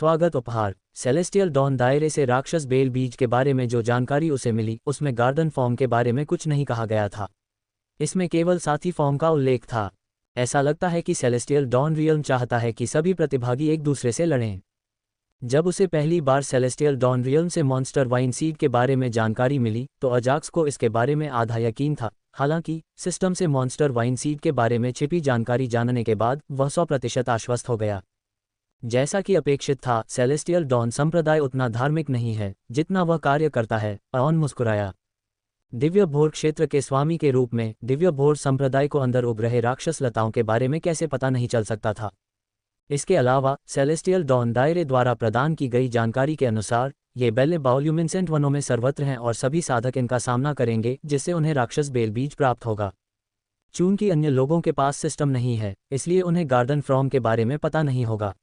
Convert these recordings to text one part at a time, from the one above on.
स्वागत उपहार। Celestial don दायरे से राक्षस बेल बीज के बारे में जो जानकारी उसे मिली उसमें गार्डन फॉर्म के बारे में कुछ नहीं कहा गया था। इसमें केवल साथी फॉर्म का उल्लेख था। ऐसा लगता है कि सेलेस्टियल डॉन रियल्म चाहता है कि सभी प्रतिभागी एक दूसरे से लड़ें। जब उसे पहली बार सेलेस्टियल डॉन रियल्म से मॉन्स्टर वाइन सीड के बारे में जानकारी मिली तो अजाक्स को इसके बारे में आधा यकीन था। हालांकि सिस्टम से मॉन्स्टर वाइन सीड के बारे में छिपी जानकारी जानने के बाद वह 100% आश्वस्त हो गया। जैसा कि अपेक्षित था, सेलेस्टियल डॉन संप्रदाय उतना धार्मिक नहीं है जितना वह कार्य करता है। ऑन मुस्कुराया। दिव्य भोर क्षेत्र के स्वामी के रूप में दिव्य भोर संप्रदाय को अंदर उग रहे राक्षस लताओं के बारे में कैसे पता नहीं चल सकता था। इसके अलावा सेलेस्टियल डॉन दायरे द्वारा प्रदान की गई जानकारी के अनुसार ये बेले बायोल्यूमिनेसेंट वनों में सर्वत्र हैं और सभी साधक इनका सामना करेंगे जिससे उन्हें राक्षस बेल बीज प्राप्त होगा। चूंकि अन्य लोगों के पास सिस्टम नहीं है इसलिए उन्हें गार्डन फ्रॉम के बारे में पता नहीं होगा।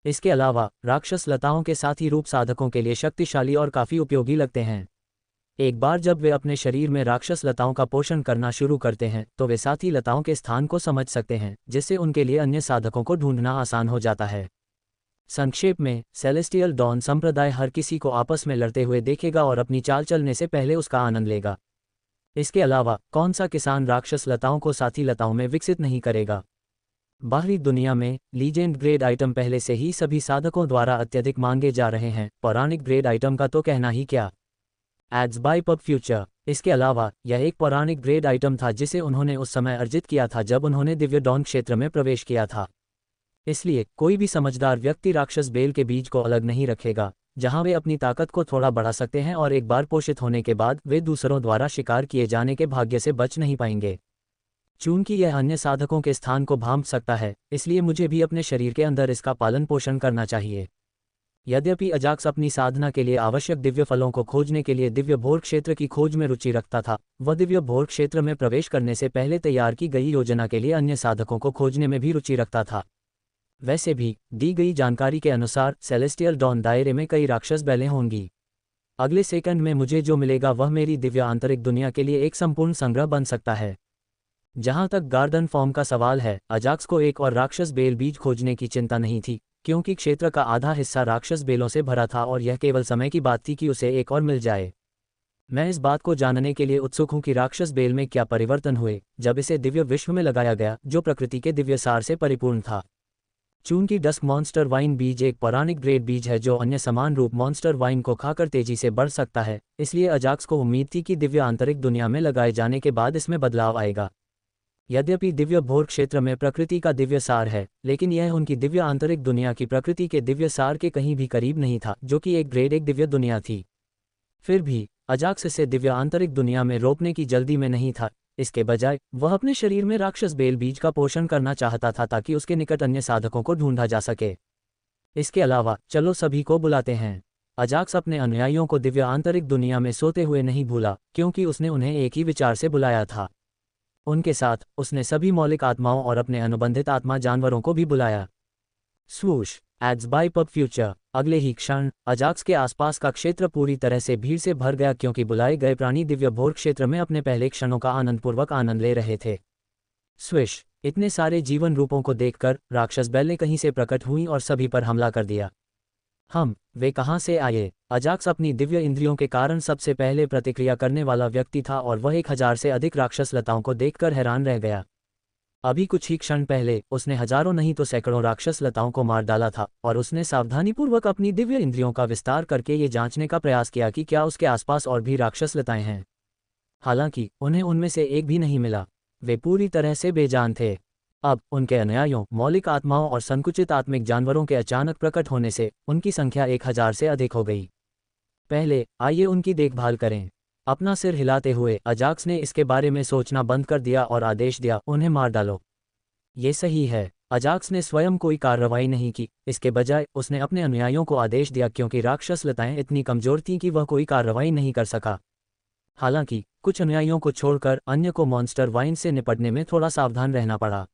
इसके अलावा राक्षस लताओं के साथी रूप साधकों के लिए शक्तिशाली और काफ़ी उपयोगी लगते हैं। एक बार जब वे अपने शरीर में राक्षस लताओं का पोषण करना शुरू करते हैं तो वे साथी लताओं के स्थान को समझ सकते हैं जिससे उनके लिए अन्य साधकों को ढूंढना आसान हो जाता है। संक्षेप में, सेलेस्टियल डॉन संप्रदाय हर किसी को आपस में लड़ते हुए देखेगा और अपनी चाल चलने से पहले उसका आनंद लेगा। इसके अलावा कौन सा किसान राक्षस लताओं को साथी लताओं में विकसित नहीं करेगा। बाहरी दुनिया में लीजेंड ग्रेड आइटम पहले से ही सभी साधकों द्वारा अत्यधिक मांगे जा रहे हैं। पौराणिक ग्रेड आइटम का तो कहना ही क्या। Ads by PubFuture. इसके अलावा यह एक पौराणिक ग्रेड आइटम था जिसे उन्होंने उस समय अर्जित किया था जब उन्होंने दिव्य डॉन क्षेत्र में प्रवेश किया था। इसलिए कोई भी समझदार व्यक्ति राक्षस बेल के बीज को अलग नहीं रखेगा जहां वे अपनी ताकत को थोड़ा बढ़ा सकते हैं और एक बार पोषित होने के बाद वे दूसरों द्वारा शिकार किए जाने के भाग्य से बच नहीं पाएंगे। चूंकि यह अन्य साधकों के स्थान को भांप सकता है इसलिए मुझे भी अपने शरीर के अंदर इसका पालन पोषण करना चाहिए। यद्यपि अजाक्स अपनी साधना के लिए आवश्यक दिव्य फलों को खोजने के लिए दिव्य भोर क्षेत्र की खोज में रुचि रखता था, वह दिव्य भोर क्षेत्र में प्रवेश करने से पहले तैयार की गई योजना के लिए अन्य साधकों को खोजने में भी रुचि रखता था। वैसे भी दी गई जानकारी के अनुसार सेलेस्टियल डॉन दायरे में कई राक्षस बेलें होंगी। अगले सेकंड में मुझे जो मिलेगा वह मेरी दिव्य आंतरिक दुनिया के लिए एक संपूर्ण संग्रह बन सकता है। जहां तक गार्डन फॉर्म का सवाल है, अजाक्स को एक और राक्षस बेल बीज खोजने की चिंता नहीं थी क्योंकि क्षेत्र का आधा हिस्सा राक्षस बेलों से भरा था और यह केवल समय की बात थी कि उसे एक और मिल जाए। मैं इस बात को जानने के लिए उत्सुक हूं कि राक्षस बेल में क्या परिवर्तन हुए जब इसे दिव्य विश्व में लगाया गया जो प्रकृति के दिव्य सार से परिपूर्ण था। चूंकि डस्क मॉन्स्टर वाइन बीज एक पौराणिक ग्रेड बीज है जो अन्य समान रूप मॉन्स्टर वाइन को खाकर तेजी से बढ़ सकता है, इसलिए अजाक्स को उम्मीद थी कि दिव्य आंतरिक दुनिया में लगाए जाने के बाद इसमें बदलाव आएगा। यद्यपि दिव्य भोर क्षेत्र में प्रकृति का दिव्य सार है लेकिन यह उनकी दिव्य आंतरिक दुनिया की प्रकृति के दिव्य सार के कहीं भी करीब नहीं था जो कि एक ग्रेड एक दिव्य दुनिया थी। फिर भी अजाक्स इसे दिव्य आंतरिक दुनिया में रोपने की जल्दी में नहीं था। इसके बजाय वह अपने शरीर में राक्षस बेल बीज का पोषण करना चाहता था ताकि उसके निकट अन्य साधकों को ढूंढा जा सके। इसके अलावा चलो सभी को बुलाते हैं। अजाक्स अपने अनुयायियों को दिव्य आंतरिक दुनिया में सोते हुए नहीं भूला क्योंकि उसने उन्हें एक ही विचार से बुलाया था। उनके साथ उसने सभी मौलिक आत्माओं और अपने अनुबंधित आत्मा जानवरों को भी बुलाया। स्वूश एड्स बाय पब फ्यूचर। अगले ही क्षण अजाक्स के आसपास का क्षेत्र पूरी तरह से भीड़ से भर गया क्योंकि बुलाए गए प्राणी दिव्य भोर क्षेत्र में अपने पहले क्षणों का आनंदपूर्वक आनंद ले रहे थे। स्विश। इतने सारे जीवन रूपों को देखकर राक्षस बेलें कहीं से प्रकट हुईं और सभी पर हमला कर दिया। वे कहाँ से आए? अजाक्स अपनी दिव्य इंद्रियों के कारण सबसे पहले प्रतिक्रिया करने वाला व्यक्ति था और वह 1000 से अधिक राक्षस लताओं को देखकर हैरान रह गया। अभी कुछ ही क्षण पहले उसने हजारों नहीं तो सैकड़ों राक्षस लताओं को मार डाला था और उसने सावधानीपूर्वक अपनी दिव्य इंद्रियों का विस्तार करके ये जांचने का प्रयास किया कि क्या उसके आसपास और भी राक्षस लताएं हैं। हालांकि उन्हें उनमें से एक भी नहीं मिला। वे पूरी तरह से बेजान थे। अब उनके अनुयायियों, मौलिक आत्माओं और संकुचित आत्मिक जानवरों के अचानक प्रकट होने से उनकी संख्या 1000 से अधिक हो गई। पहले आइए उनकी देखभाल करें। अपना सिर हिलाते हुए अजाक्स ने इसके बारे में सोचना बंद कर दिया और आदेश दिया, उन्हें मार डालो। ये सही है। अजाक्स ने स्वयं कोई कार्रवाई नहीं की। इसके बजाय उसने अपने अनुयायियों को आदेश दिया क्योंकि राक्षस लताएं इतनी कमजोर थीं कि वह कोई कार्रवाई नहीं कर सका। हालांकि कुछ अनुयायियों को छोड़कर अन्य को मॉन्स्टर वाइन से निपटने में थोड़ा सावधान रहना पड़ा।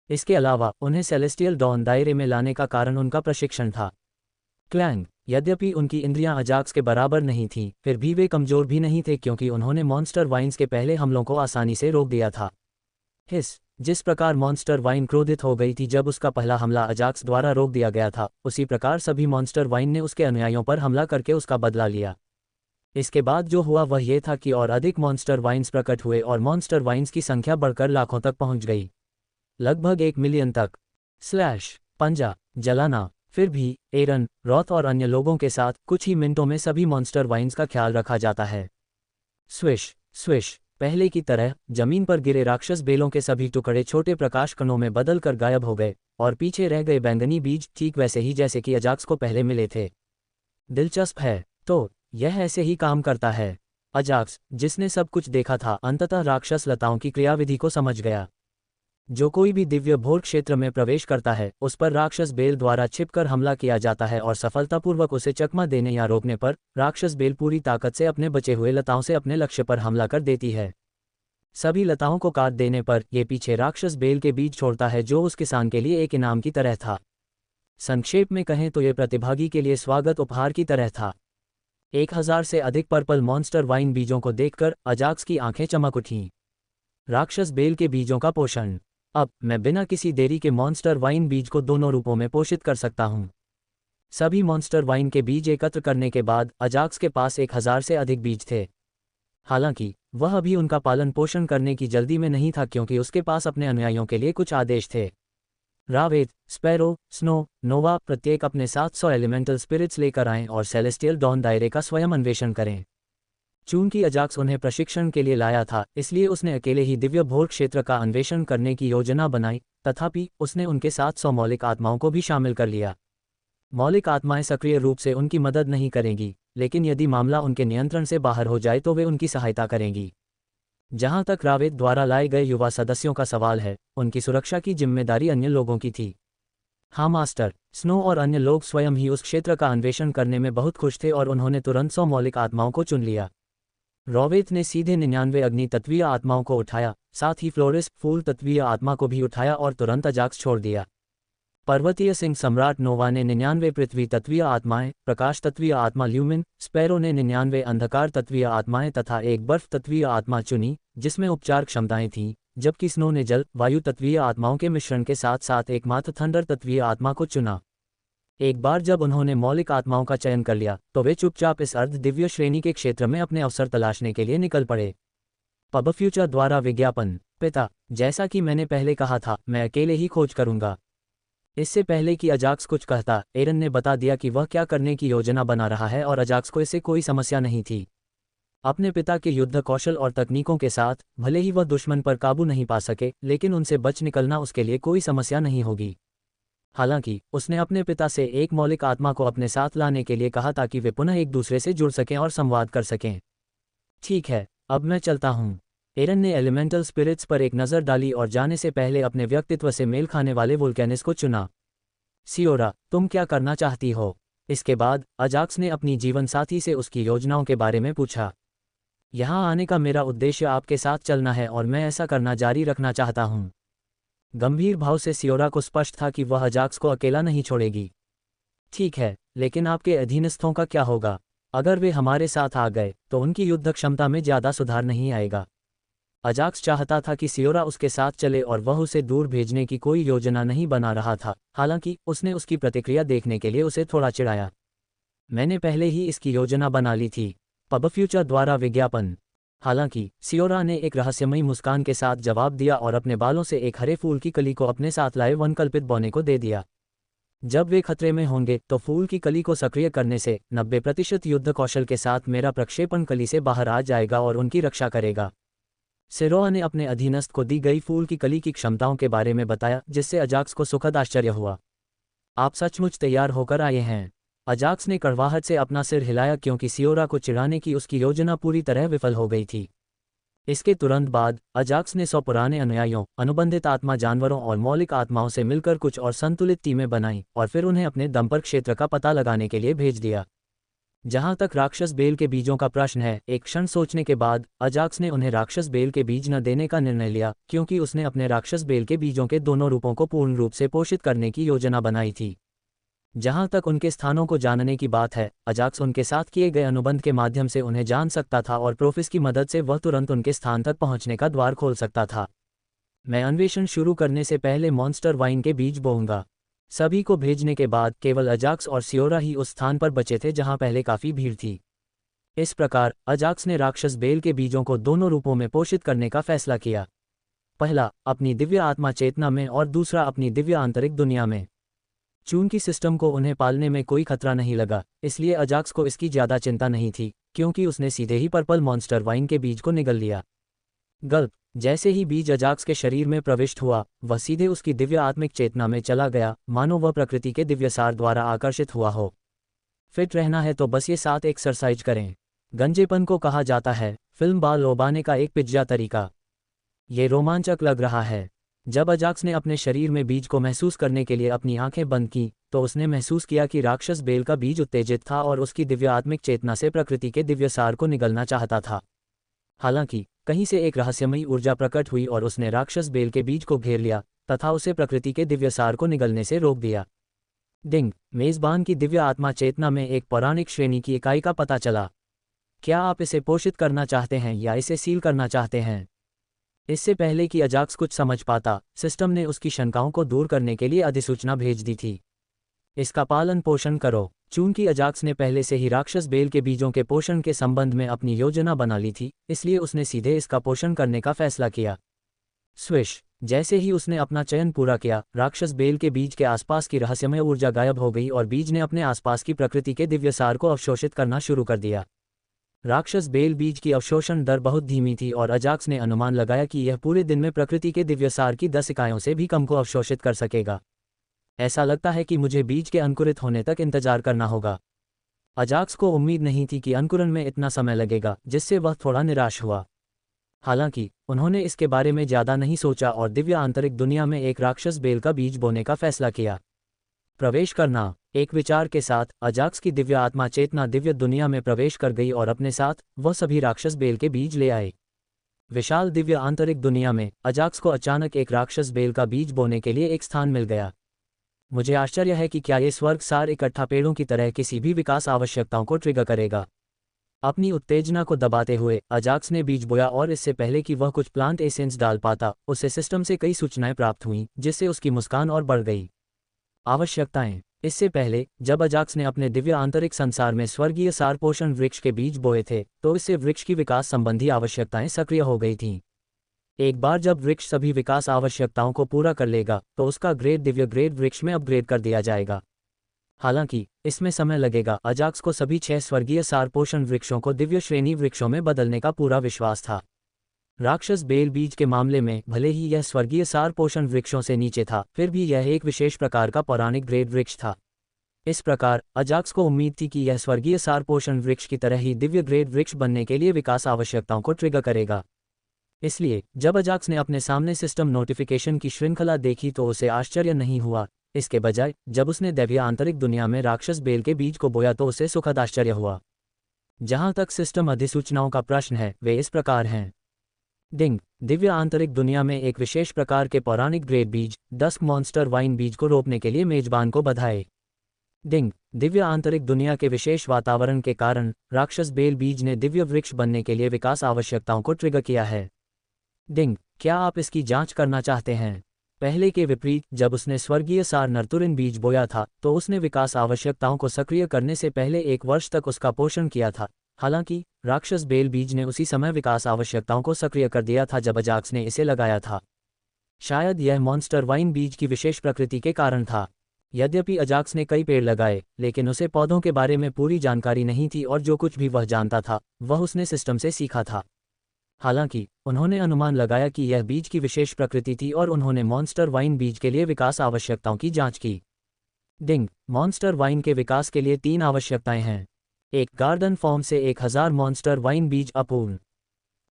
इसके अलावा उन्हें सेलेस्टियल डॉन दायरे में लाने का कारण उनका प्रशिक्षण था। क्लैंग। यद्यपि उनकी इंद्रियां अजाक्स के बराबर नहीं थीं, फिर भी वे कमजोर भी नहीं थे क्योंकि उन्होंने मॉन्स्टर वाइन्स के पहले हमलों को आसानी से रोक दिया था। हिस। जिस प्रकार मॉन्स्टर वाइन क्रोधित हो गई थी जब उसका पहला हमला अजाक्स द्वारा रोक दिया गया था, उसी प्रकार सभी मॉन्स्टर वाइन ने उसके अनुयायियों पर हमला करके उसका बदला लिया। इसके बाद जो हुआ वह ये था कि और अधिक मॉन्स्टर वाइन्स प्रकट हुए और मॉन्स्टर वाइन्स की संख्या बढ़कर लाखों तक पहुंच गई, लगभग 1 मिलियन तक। पंजा जलाना। फिर भी एरन, रॉथ और अन्य लोगों के साथ कुछ ही मिनटों में सभी मॉन्स्टर वाइन्स का ख्याल रखा जाता है। Swish swish. पहले की तरह जमीन पर गिरे राक्षस बेलों के सभी टुकड़े छोटे प्रकाश कणों में बदल कर गायब हो गए और पीछे रह गए बैंगनी बीज ठीक वैसे ही जैसे कि अजाक्स को पहले मिले थे। दिलचस्प है तो यह ऐसे ही काम करता है। अजाक्स, जिसने सब कुछ देखा था, अंततः राक्षस लताओं की क्रियाविधि को समझ गया। जो कोई भी दिव्य भोर क्षेत्र में प्रवेश करता है उस पर राक्षस बेल द्वारा छिपकर हमला किया जाता है और सफलतापूर्वक उसे चकमा देने या रोकने पर राक्षस बेल पूरी ताकत से अपने बचे हुए लताओं से अपने लक्ष्य पर हमला कर देती है। सभी लताओं को काट देने पर यह पीछे राक्षस बेल के बीज छोड़ता है जो उस किसान के लिए एक इनाम की तरह था। संक्षेप में कहें तो यह प्रतिभागी के लिए स्वागत उपहार की तरह था। 1000 से अधिक पर्पल मॉन्स्टर वाइन बीजों को देखकर अजाक्स की आंखें चमक उठीं। राक्षस बेल के बीजों का पोषण। अब मैं बिना किसी देरी के मॉन्स्टर वाइन बीज को दोनों रूपों में पोषित कर सकता हूं। सभी मॉन्स्टर वाइन के बीज एकत्र करने के बाद अजाक्स के पास 1000 से अधिक बीज थे। हालांकि वह अभी उनका पालन पोषण करने की जल्दी में नहीं था क्योंकि उसके पास अपने अनुयायियों के लिए कुछ आदेश थे। रावेत, स्पैरो, स्नो, नोवा प्रत्येक अपने 700 एलिमेंटल स्पिरिट्स लेकर आएं और सेलेस्टियल डॉन दायरे का स्वयं अन्वेषण करें। चूंकि अजाक्स उन्हें प्रशिक्षण के लिए लाया था, इसलिए उसने अकेले ही दिव्य भोर क्षेत्र का अन्वेषण करने की योजना बनाई। तथापि उसने उनके 700 मौलिक आत्माओं को भी शामिल कर लिया। मौलिक आत्माएं सक्रिय रूप से उनकी मदद नहीं करेंगी, लेकिन यदि मामला उनके नियंत्रण से बाहर हो जाए तो वे उनकी सहायता करेंगी। जहां तक रावेत द्वारा लाए गए युवा सदस्यों का सवाल है, उनकी सुरक्षा की जिम्मेदारी अन्य लोगों की थी। हाँ मास्टर, स्नो और अन्य लोग स्वयं ही उस क्षेत्र का अन्वेषण करने में बहुत खुश थे और उन्होंने तुरंत 100 मौलिक आत्माओं को चुन लिया। रावेत ने सीधे 99 अग्नि तत्वीय आत्माओं को उठाया, साथ ही फ्लोरिस फूल तत्वीय आत्मा को भी उठाया और तुरंत अजाक्स छोड़ दिया। पर्वतीय सिंह सम्राट नोवा ने 99 पृथ्वी तत्वीय आत्माएं, प्रकाश तत्वीय आत्मा ल्यूमिन, स्पैरो ने 99 अंधकार तत्वीय आत्माएं तथा एक बर्फ तत्वीय आत्मा चुनी जिसमें उपचार क्षमताएं थीं, जबकि स्नो ने जल वायु तत्वीय आत्माओं के मिश्रण के साथ साथ एकमात्र थंडर तत्वीय आत्मा को चुना। एक बार जब उन्होंने मौलिक आत्माओं का चयन कर लिया तो वे चुपचाप इस अर्ध दिव्य श्रेणी के क्षेत्र में अपने अवसर तलाशने के लिए निकल पड़े। पब फ्यूचर द्वारा विज्ञापन। पिता, जैसा कि मैंने पहले कहा था, मैं अकेले ही खोज करूंगा। इससे पहले कि अजाक्स कुछ कहता, एरन ने बता दिया कि वह क्या करने की योजना बना रहा है और अजाक्स को इससे कोई समस्या नहीं थी। अपने पिता के युद्ध कौशल और तकनीकों के साथ भले ही वह दुश्मन पर काबू नहीं पा सके, लेकिन उनसे बच निकलना उसके लिए कोई समस्या नहीं होगी। हालांकि उसने अपने पिता से एक मौलिक आत्मा को अपने साथ लाने के लिए कहा ताकि वे पुनः एक दूसरे से जुड़ सकें और संवाद कर सकें। ठीक है, अब मैं चलता हूँ। एरन ने एलिमेंटल स्पिरिट्स पर एक नज़र डाली और जाने से पहले अपने व्यक्तित्व से मेल खाने वाले वुल्कैनिस को चुना। सियोरा, तुम क्या करना चाहती हो? इसके बाद अजाक्स ने अपनी जीवन साथी से उसकी योजनाओं के बारे में पूछा। यहाँ आने का मेरा उद्देश्य आपके साथ चलना है और मैं ऐसा करना जारी रखना चाहता हूँ। गंभीर भाव से सियोरा को स्पष्ट था कि वह अजाक्स को अकेला नहीं छोड़ेगी। ठीक है, लेकिन आपके अधीनस्थों का क्या होगा? अगर वे हमारे साथ आ गए तो उनकी युद्ध क्षमता में ज़्यादा सुधार नहीं आएगा। अजाक्स चाहता था कि सियोरा उसके साथ चले और वह उसे दूर भेजने की कोई योजना नहीं बना रहा था। हालांकि उसने उसकी प्रतिक्रिया देखने के लिए उसे थोड़ा चिढ़ाया। मैंने पहले ही इसकी योजना बना ली थी। पब फ्यूचर द्वारा विज्ञापन। हालांकि सियोरा ने एक रहस्यमयी मुस्कान के साथ जवाब दिया और अपने बालों से एक हरे फूल की कली को अपने साथ लाए वनकल्पित बौने को दे दिया। जब वे खतरे में होंगे तो फूल की कली को सक्रिय करने से 90% युद्ध कौशल के साथ मेरा प्रक्षेपण कली से बाहर आ जाएगा और उनकी रक्षा करेगा। सिरोआ ने अपने अधीनस्थ को दी गई फूल की कली की क्षमताओं के बारे में बताया, जिससे अजाक्स को सुखद आश्चर्य हुआ। आप सचमुच तैयार होकर आए हैं? अजाक्स ने कड़वाहट से अपना सिर हिलाया क्योंकि सियोरा को चिढ़ाने की उसकी योजना पूरी तरह विफल हो गई थी। इसके तुरंत बाद अजाक्स ने 100 पुराने अनुयायियों, अनुबंधित आत्मा जानवरों और मौलिक आत्माओं से मिलकर कुछ और संतुलित टीमें बनाईं और फिर उन्हें अपने दम पर क्षेत्र का पता लगाने के लिए भेज दिया। जहां तक राक्षस बेल के बीजों का प्रश्न है, एक क्षण सोचने के बाद अजाक्स ने उन्हें राक्षस बेल के बीज न देने का निर्णय लिया, क्योंकि उसने अपने राक्षस बेल के बीजों के दोनों रूपों को पूर्ण रूप से पोषित करने की योजना बनाई थी। जहां तक उनके स्थानों को जानने की बात है, अजाक्स उनके साथ किए गए अनुबंध के माध्यम से उन्हें जान सकता था और प्रोफिस की मदद से वह तुरंत उनके स्थान तक पहुंचने का द्वार खोल सकता था। मैं अन्वेषण शुरू करने से पहले मॉन्स्टर वाइन के बीज बोऊंगा। सभी को भेजने के बाद केवल अजाक्स और सियोरा ही उस स्थान पर बचे थे जहां पहले काफी भीड़ थी। इस प्रकार अजाक्स ने राक्षस बेल के बीजों को दोनों रूपों में पोषित करने का फैसला किया। पहला अपनी दिव्य आत्मा चेतना में और दूसरा अपनी दिव्य आंतरिक दुनिया में। चूंकि सिस्टम को उन्हें पालने में कोई खतरा नहीं लगा, इसलिए अजाक्स को इसकी ज्यादा चिंता नहीं थी, क्योंकि उसने सीधे ही पर्पल मॉन्स्टर वाइन के बीज को निगल लिया। गल्प। जैसे ही बीज अजाक्स के शरीर में प्रविष्ट हुआ, वह सीधे उसकी दिव्य आत्मिक चेतना में चला गया, मानो वह प्रकृति के दिव्य सार द्वारा आकर्षित हुआ हो। फिट रहना है तो बस ये 7 एक्सरसाइज करें। गंजेपन को कहा जाता है फिल्म बाल उबाने का एक पिज्जा तरीका। ये रोमांचक लग रहा है। जब अजाक्स ने अपने शरीर में बीज को महसूस करने के लिए अपनी आंखें बंद की, तो उसने महसूस किया कि राक्षस बेल का बीज उत्तेजित था और उसकी दिव्य आत्मिक चेतना से प्रकृति के दिव्य सार को निगलना चाहता था। हालांकि कहीं से एक रहस्यमयी ऊर्जा प्रकट हुई और उसने राक्षस बेल के बीज को घेर लिया तथा उसे प्रकृति के दिव्य सार को निगलने से रोक दिया। डिंग। मेजबान की दिव्य आत्मा चेतना में एक पौराणिक श्रेणी की इकाई का पता चला। क्या आप इसे पोषित करना चाहते हैं या इसे सील करना चाहते हैं? इससे पहले कि अजाक्स कुछ समझ पाता, सिस्टम ने उसकी शंकाओं को दूर करने के लिए अधिसूचना भेज दी थी। इसका पालन पोषण करो। चूंकि अजाक्स ने पहले से ही राक्षस बेल के बीजों के पोषण के संबंध में अपनी योजना बना ली थी, इसलिए उसने सीधे इसका पोषण करने का फैसला किया। स्विश। जैसे ही उसने अपना चयन पूरा किया, राक्षस बेल के बीज के आसपास की रहस्यमय ऊर्जा गायब हो गई और बीज ने अपने आसपास की प्रकृति के दिव्य सार को अवशोषित करना शुरू कर दिया। राक्षस बेल बीज की अवशोषण दर बहुत धीमी थी और अजाक्स ने अनुमान लगाया कि यह पूरे दिन में प्रकृति के दिव्य सार की 10 इकाइयों से भी कम को अवशोषित कर सकेगा। ऐसा लगता है कि मुझे बीज के अंकुरित होने तक इंतजार करना होगा। अजाक्स को उम्मीद नहीं थी कि अंकुरण में इतना समय लगेगा, जिससे वह थोड़ा निराश हुआ। हालांकि उन्होंने इसके बारे में ज्यादा नहीं सोचा और दिव्य आंतरिक दुनिया में एक राक्षस बेल का बीज बोने का फैसला किया। प्रवेश करना। एक विचार के साथ अजाक्स की दिव्य आत्मा चेतना दिव्य दुनिया में प्रवेश कर गई और अपने साथ वह सभी राक्षस बेल के बीज ले आए। विशाल दिव्य आंतरिक दुनिया में अजाक्स को अचानक एक राक्षस बेल का बीज बोने के लिए एक स्थान मिल गया। मुझे आश्चर्य है कि क्या ये स्वर्ग सार इकट्ठा पेड़ों की तरह किसी भी विकास आवश्यकताओं को ट्रिगर करेगा। अपनी उत्तेजना को दबाते हुए अजाक्स ने बीज बोया और इससे पहले कि वह कुछ प्लांट एसेंस डाल पाता, उसे सिस्टम से कई सूचनाएं प्राप्त हुईं, जिससे उसकी मुस्कान और बढ़ गई। आवश्यकताएं। इससे पहले जब अजाक्स ने अपने दिव्य आंतरिक संसार में स्वर्गीय सार पोषण वृक्ष के बीज बोए थे, तो इससे वृक्ष की विकास संबंधी आवश्यकताएं सक्रिय हो गई थीं। एक बार जब वृक्ष सभी विकास आवश्यकताओं को पूरा कर लेगा, तो उसका ग्रेड दिव्य ग्रेड वृक्ष में अपग्रेड कर दिया जाएगा। हालांकि इसमें समय लगेगा। अजाक्स को सभी 6 स्वर्गीय सार पोषण वृक्षों को दिव्य श्रेणी वृक्षों में बदलने का पूरा विश्वास था। राक्षस बेल बीज के मामले में भले ही यह स्वर्गीय सार पोषण वृक्षों से नीचे था, फिर भी यह एक विशेष प्रकार का पौराणिक ग्रेड वृक्ष था। इस प्रकार अजाक्स को उम्मीद थी कि यह स्वर्गीय सार पोषण वृक्ष की तरह ही दिव्य ग्रेड वृक्ष बनने के लिए विकास आवश्यकताओं को ट्रिगर करेगा। इसलिए जब अजाक्स ने अपने सामने सिस्टम नोटिफिकेशन की श्रृंखला देखी तो उसे आश्चर्य नहीं हुआ। इसके बजाय जब उसने दैवीय आंतरिक दुनिया में राक्षस बेल के बीज को बोया तो उसे सुखद आश्चर्य हुआ। जहां तक सिस्टम अधिसूचनाओं का प्रश्न है, वे इस प्रकार हैं। डिंग। दिव्य आंतरिक दुनिया में एक विशेष प्रकार के पौराणिक ग्रेड बीज डस्क मॉन्स्टर वाइन बीज को रोपने के लिए मेजबान को बधाई। डिंग। दिव्य आंतरिक दुनिया के विशेष वातावरण के कारण राक्षस बेल बीज ने दिव्य वृक्ष बनने के लिए विकास आवश्यकताओं को ट्रिगर किया है। डिंग। क्या आप इसकी जांच करना चाहते हैं? पहले के विपरीत, जब उसने स्वर्गीय सार नर्तुरिन बीज बोया था, तो उसने विकास आवश्यकताओं को सक्रिय करने से पहले 1 वर्ष तक उसका पोषण किया था। हालांकि राक्षस बेल बीज ने उसी समय विकास आवश्यकताओं को सक्रिय कर दिया था जब अजाक्स ने इसे लगाया था। शायद यह मॉन्स्टर वाइन बीज की विशेष प्रकृति के कारण था। यद्यपि अजाक्स ने कई पेड़ लगाए, लेकिन उसे पौधों के बारे में पूरी जानकारी नहीं थी और जो कुछ भी वह जानता था, वह उसने सिस्टम से सीखा था। हालांकि उन्होंने अनुमान लगाया कि यह बीज की विशेष प्रकृति थी और उन्होंने मॉन्स्टर वाइन बीज के लिए विकास आवश्यकताओं की जांच की। डिंग। मॉन्स्टर वाइन के विकास के लिए 3 आवश्यकताएं हैं। 1 गार्डन फॉर्म से 1000 मॉन्स्टर वाइन बीज अपूर्ण।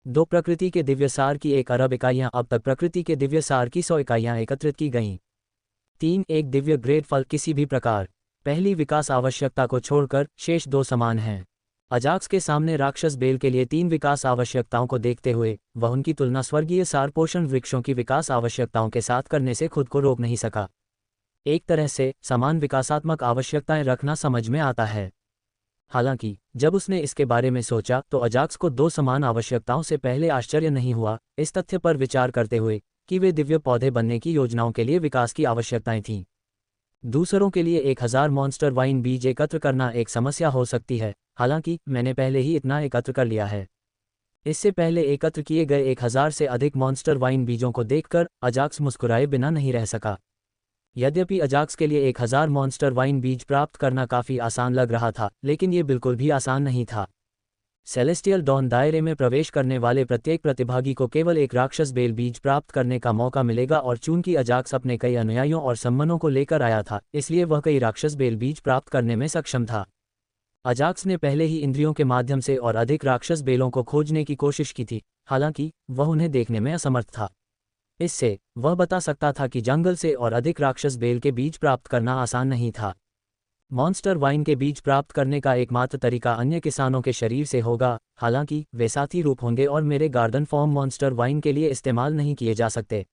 2 प्रकृति के दिव्य सार की 1 अरब इकाइयां। अब तक प्रकृति के दिव्य सार की 100 इकाइयां एकत्रित की गईं। 3 एक दिव्य ग्रेड फल किसी भी प्रकार। पहली विकास आवश्यकता को छोड़कर शेष 2 समान हैं। अजाक्स के सामने राक्षस बेल के लिए 3 विकास आवश्यकताओं को देखते हुए वह उनकी तुलना स्वर्गीय सार पोषण वृक्षों की विकास आवश्यकताओं के साथ करने से खुद को रोक नहीं सका। एक तरह से समान विकासात्मक आवश्यकताएं रखना समझ में आता है। हालांकि जब उसने इसके बारे में सोचा तो अजाक्स को 2 समान आवश्यकताओं से पहले आश्चर्य नहीं हुआ, इस तथ्य पर विचार करते हुए कि वे दिव्य पौधे बनने की योजनाओं के लिए विकास की आवश्यकताएं थीं। दूसरों के लिए 1000 मॉन्स्टर वाइन बीज एकत्र करना एक समस्या हो सकती है, हालांकि मैंने पहले ही इतना एकत्र कर लिया है। इससे पहले एकत्र किए गए 1000 से अधिक मॉन्स्टर वाइन बीजों को देखकर अजाक्स मुस्कुराए बिना नहीं रह सका। यद्यपि अजाक्स के लिए 1000 मॉन्स्टर वाइन बीज प्राप्त करना काफ़ी आसान लग रहा था, लेकिन ये बिल्कुल भी आसान नहीं था। सेलेस्टियल डॉन दायरे में प्रवेश करने वाले प्रत्येक प्रतिभागी को केवल एक राक्षस बेल बीज प्राप्त करने का मौका मिलेगा, और चूंकि अजाक्स अपने कई अनुयायियों और सम्मनों को लेकर आया था, इसलिए वह कई राक्षस बेल बीज प्राप्त करने में सक्षम था। अजाक्स ने पहले ही इंद्रियों के माध्यम से और अधिक राक्षस बेलों को खोजने की कोशिश की थी, हालांकि वह उन्हें देखने में असमर्थ था। इससे वह बता सकता था कि जंगल से और अधिक राक्षस बेल के बीज प्राप्त करना आसान नहीं था। मॉन्स्टर वाइन के बीज प्राप्त करने का एकमात्र तरीका अन्य किसानों के शरीर से होगा, हालांकि वे साथी रूप होंगे और मेरे गार्डन फॉर्म मॉन्स्टर वाइन के लिए इस्तेमाल नहीं किए जा सकते।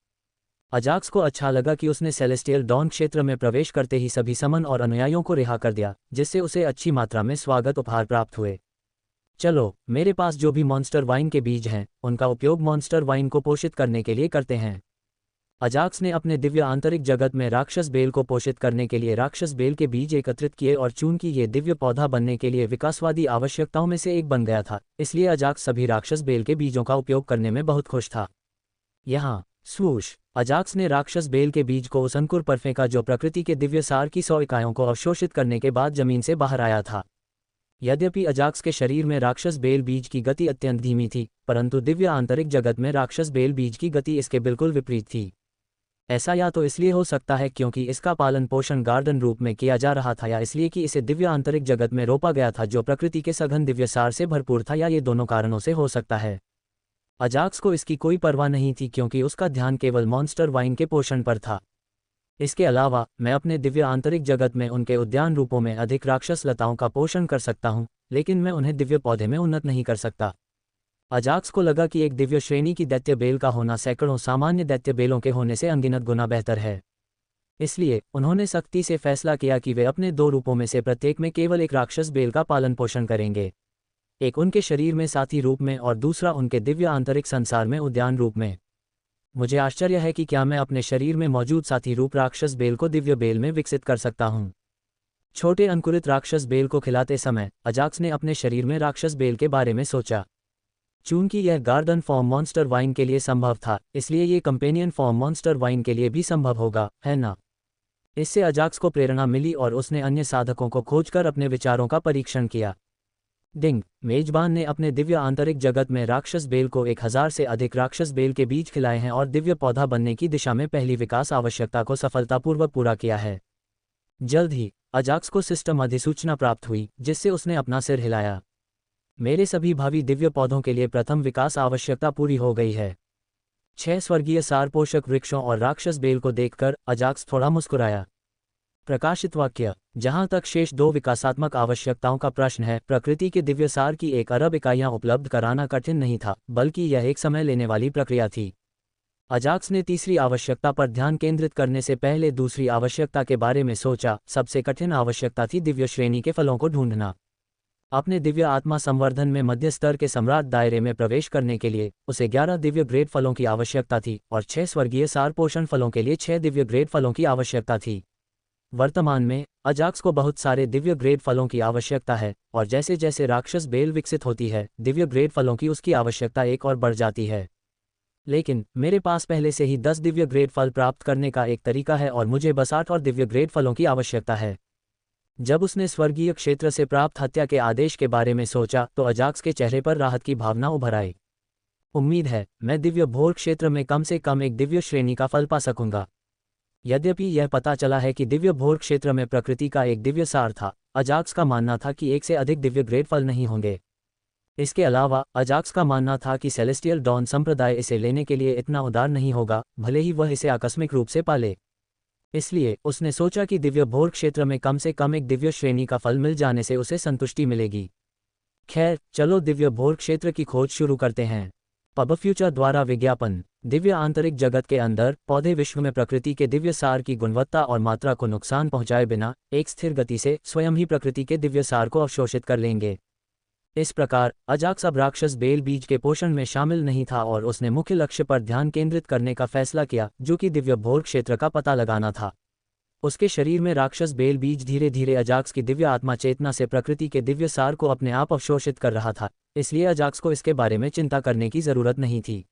अजाक्स को अच्छा लगा कि उसने सेलेस्टियल डॉन क्षेत्र में प्रवेश करते ही सभी समन और अनुयायियों को रिहा कर दिया, जिससे उसे अच्छी मात्रा में स्वागत उपहार प्राप्त हुए। चलो, मेरे पास जो भी मॉन्स्टर वाइन के बीज हैं, उनका उपयोग मॉन्स्टर वाइन को पोषित करने के लिए करते हैं। अजाक्स ने अपने दिव्य आंतरिक जगत में राक्षस बेल को पोषित करने के लिए राक्षस बेल के बीज एकत्रित किए, और चूंकि ये दिव्य पौधा बनने के लिए विकासवादी आवश्यकताओं में से एक बन गया था, इसलिए अजाक्स सभी राक्षस बेल के बीजों का उपयोग करने में बहुत खुश था। यहाँ स्वूश, अजाक्स ने राक्षस बेल के बीज को उस अंकुर पर फेंका जो प्रकृति के दिव्य सार की 100 इकाइयों को अवशोषित करने के बाद जमीन से बाहर आया था। यद्यपि अजाक्स के शरीर में राक्षस बेल बीज की गति अत्यंत धीमी थी, परंतु दिव्य आंतरिक जगत में राक्षस बेल बीज की गति इसके बिल्कुल विपरीत थी। ऐसा या तो इसलिए हो सकता है क्योंकि इसका पालन पोषण गार्डन रूप में किया जा रहा था, या इसलिए कि इसे दिव्य आंतरिक जगत में रोपा गया था जो प्रकृति के सघन दिव्य सार से भरपूर था, या ये दोनों कारणों से हो सकता है। अजाक्स को इसकी कोई परवाह नहीं थी क्योंकि उसका ध्यान केवल मॉन्स्टर वाइन के पोषण पर था। इसके अलावा मैं अपने दिव्य आंतरिक जगत में उनके उद्यान रूपों में अधिक राक्षस लताओं का पोषण कर सकता हूँ, लेकिन मैं उन्हें दिव्य पौधे में उन्नत नहीं कर सकता। अजाक्स को लगा कि एक दिव्य श्रेणी की दैत्य बेल का होना सैकड़ों सामान्य दैत्य बेलों के होने से अनगिनत गुना बेहतर है। इसलिए उन्होंने सख्ती से फैसला किया कि वे अपने 2 रूपों में से प्रत्येक में केवल एक राक्षस बेल का पालन पोषण करेंगे, एक उनके शरीर में साथी रूप में और दूसरा उनके दिव्य आंतरिक संसार में उद्यान रूप में। मुझे आश्चर्य है कि क्या मैं अपने शरीर में मौजूद साथी रूप राक्षस बेल को दिव्य बेल में विकसित कर सकता हूँ। छोटे अंकुरित राक्षस बेल को खिलाते समय अजाक्स ने अपने शरीर में राक्षस बेल के बारे में सोचा। चूंकि यह गार्डन फॉर्म मॉन्स्टर वाइन के लिए संभव था, इसलिए ये कंपेनियन फॉर्म मॉन्स्टर वाइन के लिए भी संभव होगा, है ना? इससे अजाक्स को प्रेरणा मिली और उसने अन्य साधकों को खोजकर अपने विचारों का परीक्षण किया। डिंग, मेजबान ने अपने दिव्य आंतरिक जगत में राक्षस बेल को 1000 से अधिक राक्षस बेल के बीज खिलाए हैं और दिव्य पौधा बनने की दिशा में पहली विकास आवश्यकता को सफलतापूर्वक पूरा किया है। जल्द ही अजाक्स को सिस्टम अधिसूचना प्राप्त हुई, जिससे उसने अपना सिर हिलाया। मेरे सभी भावी दिव्य पौधों के लिए प्रथम विकास आवश्यकता पूरी हो गई है। 6 स्वर्गीय सार पोषक वृक्षों और राक्षस बेल को देखकर अजाक्स थोड़ा मुस्कुराया। प्रकाशित वाक्य। जहां तक शेष 2 विकासात्मक आवश्यकताओं का प्रश्न है, प्रकृति के दिव्य सार की 1 अरब इकाइयां उपलब्ध कराना कठिन नहीं था, बल्कि यह एक समय लेने वाली प्रक्रिया थी। अजाक्स ने तीसरी आवश्यकता पर ध्यान केंद्रित करने से पहले दूसरी आवश्यकता के बारे में सोचा। सबसे कठिन आवश्यकता थी दिव्य श्रेणी के फलों को ढूंढना। अपने दिव्य आत्मा संवर्धन में मध्य स्तर के सम्राट दायरे में प्रवेश करने के लिए उसे 11 दिव्य ग्रेड फलों की आवश्यकता थी और 6 स्वर्गीय सार पोषण फलों के लिए 6 दिव्य ग्रेड फलों की आवश्यकता थी। वर्तमान में अजाक्स को बहुत सारे दिव्य ग्रेड फलों की आवश्यकता है, और जैसे जैसे राक्षस बेल विकसित होती है, दिव्य ग्रेड फलों की उसकी आवश्यकता एक और बढ़ जाती है। लेकिन मेरे पास पहले से ही 10 दिव्य ग्रेड फल प्राप्त करने का एक तरीका है और मुझे बस 8 और दिव्य ग्रेड फलों की आवश्यकता है। जब उसने स्वर्गीय क्षेत्र से प्राप्त हत्या के आदेश के बारे में सोचा तो अजाक्स के चेहरे पर राहत की भावना उभर आई। उम्मीद है मैं दिव्य भोर क्षेत्र में कम से कम एक दिव्य श्रेणी का फल पा सकूंगा। यद्यपि यह पता चला है कि दिव्य भोर क्षेत्र में प्रकृति का एक दिव्य सार था, अजाक्स का मानना था कि 1 से अधिक दिव्य ग्रेड फल नहीं होंगे। इसके अलावा अजाक्स का मानना था कि सेलेस्टियल डॉन संप्रदाय इसे लेने के लिए इतना उदार नहीं होगा, भले ही वह इसे आकस्मिक रूप से पाले। इसलिए उसने सोचा कि दिव्य भोर क्षेत्र में कम से कम एक दिव्य श्रेणी का फल मिल जाने से उसे संतुष्टि मिलेगी। खैर, चलो दिव्य भोर क्षेत्र की खोज शुरू करते हैं। पब फ्यूचर द्वारा विज्ञापन। दिव्य आंतरिक जगत के अंदर पौधे विश्व में प्रकृति के दिव्य सार की गुणवत्ता और मात्रा को नुकसान पहुंचाए बिना एक स्थिर गति से स्वयं ही प्रकृति के दिव्य सार को अवशोषित कर लेंगे। इस प्रकार अजाक्स अब राक्षस बेल बीज के पोषण में शामिल नहीं था और उसने मुख्य लक्ष्य पर ध्यान केंद्रित करने का फैसला किया, जो कि दिव्य भोर क्षेत्र का पता लगाना था। उसके शरीर में राक्षस बेल बीज धीरे धीरे अजाक्स की दिव्य आत्मा चेतना से प्रकृति के दिव्य सार को अपने आप अवशोषित कर रहा था, इसलिए अजाक्स को इसके बारे में चिंता करने की जरूरत नहीं थी।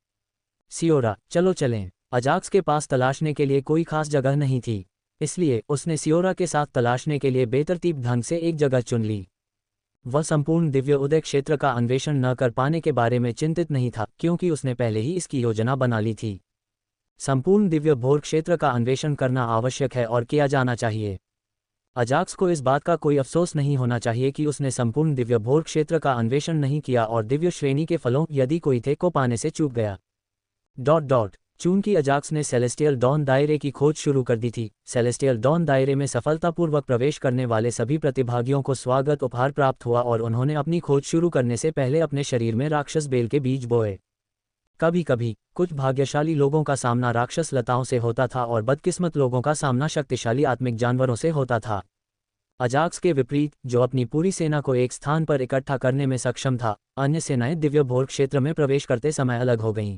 सियोरा, चलो चलें। अजाक्स के पास तलाशने के लिए कोई खास जगह नहीं थी, इसलिए उसने सियोरा के साथ तलाशने के लिए बेतरतीब ढंग से एक जगह चुन ली। वह संपूर्ण दिव्य उदय क्षेत्र का अन्वेषण न कर पाने के बारे में चिंतित नहीं था, क्योंकि उसने पहले ही इसकी योजना बना ली थी। संपूर्ण दिव्य भोर क्षेत्र का अन्वेषण करना आवश्यक है और किया जाना चाहिए। अजाक्स को इस बात का कोई अफसोस नहीं होना चाहिए कि उसने संपूर्ण दिव्य भोर क्षेत्र का अन्वेषण नहीं किया और दिव्य श्रेणी के फलों, यदि कोई थे, को पाने से चूक गया। चूंकि अजाक्स ने सेलेस्टियल डॉन दायरे की खोज शुरू कर दी थी, सेलेस्टियल डॉन दायरे में सफलतापूर्वक प्रवेश करने वाले सभी प्रतिभागियों को स्वागत उपहार प्राप्त हुआ और उन्होंने अपनी खोज शुरू करने से पहले अपने शरीर में राक्षस बेल के बीज बोए। कभी कभी कुछ भाग्यशाली लोगों का सामना राक्षस लताओं से होता था और बदकिस्मत लोगों का सामना शक्तिशाली आत्मिक जानवरों से होता था। अजाक्स के विपरीत, जो अपनी पूरी सेना को एक स्थान पर इकट्ठा करने में सक्षम था, अन्य सेनाएं दिव्य भोर क्षेत्र में प्रवेश करते समय अलग हो गईं।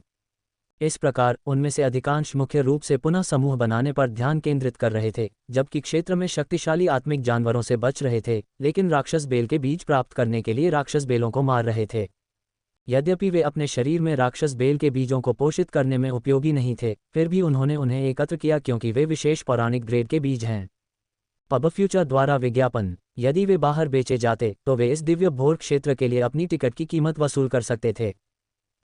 इस प्रकार उनमें से अधिकांश मुख्य रूप से पुनः समूह बनाने पर ध्यान केंद्रित कर रहे थे, जबकि क्षेत्र में शक्तिशाली आत्मिक जानवरों से बच रहे थे, लेकिन राक्षस बेल के बीज प्राप्त करने के लिए राक्षस बेलों को मार रहे थे। यद्यपि वे अपने शरीर में राक्षस बेल के बीजों को पोषित करने में उपयोगी नहीं थे, फिर भी उन्होंने उन्हें एकत्र किया क्योंकि वे विशेष पौराणिक ग्रेड के बीज हैं। पब फ्यूचर द्वारा विज्ञापन, यदि वे बाहर बेचे जाते तो वे इस दिव्य भोर क्षेत्र के लिए अपनी टिकट की कीमत वसूल कर सकते थे।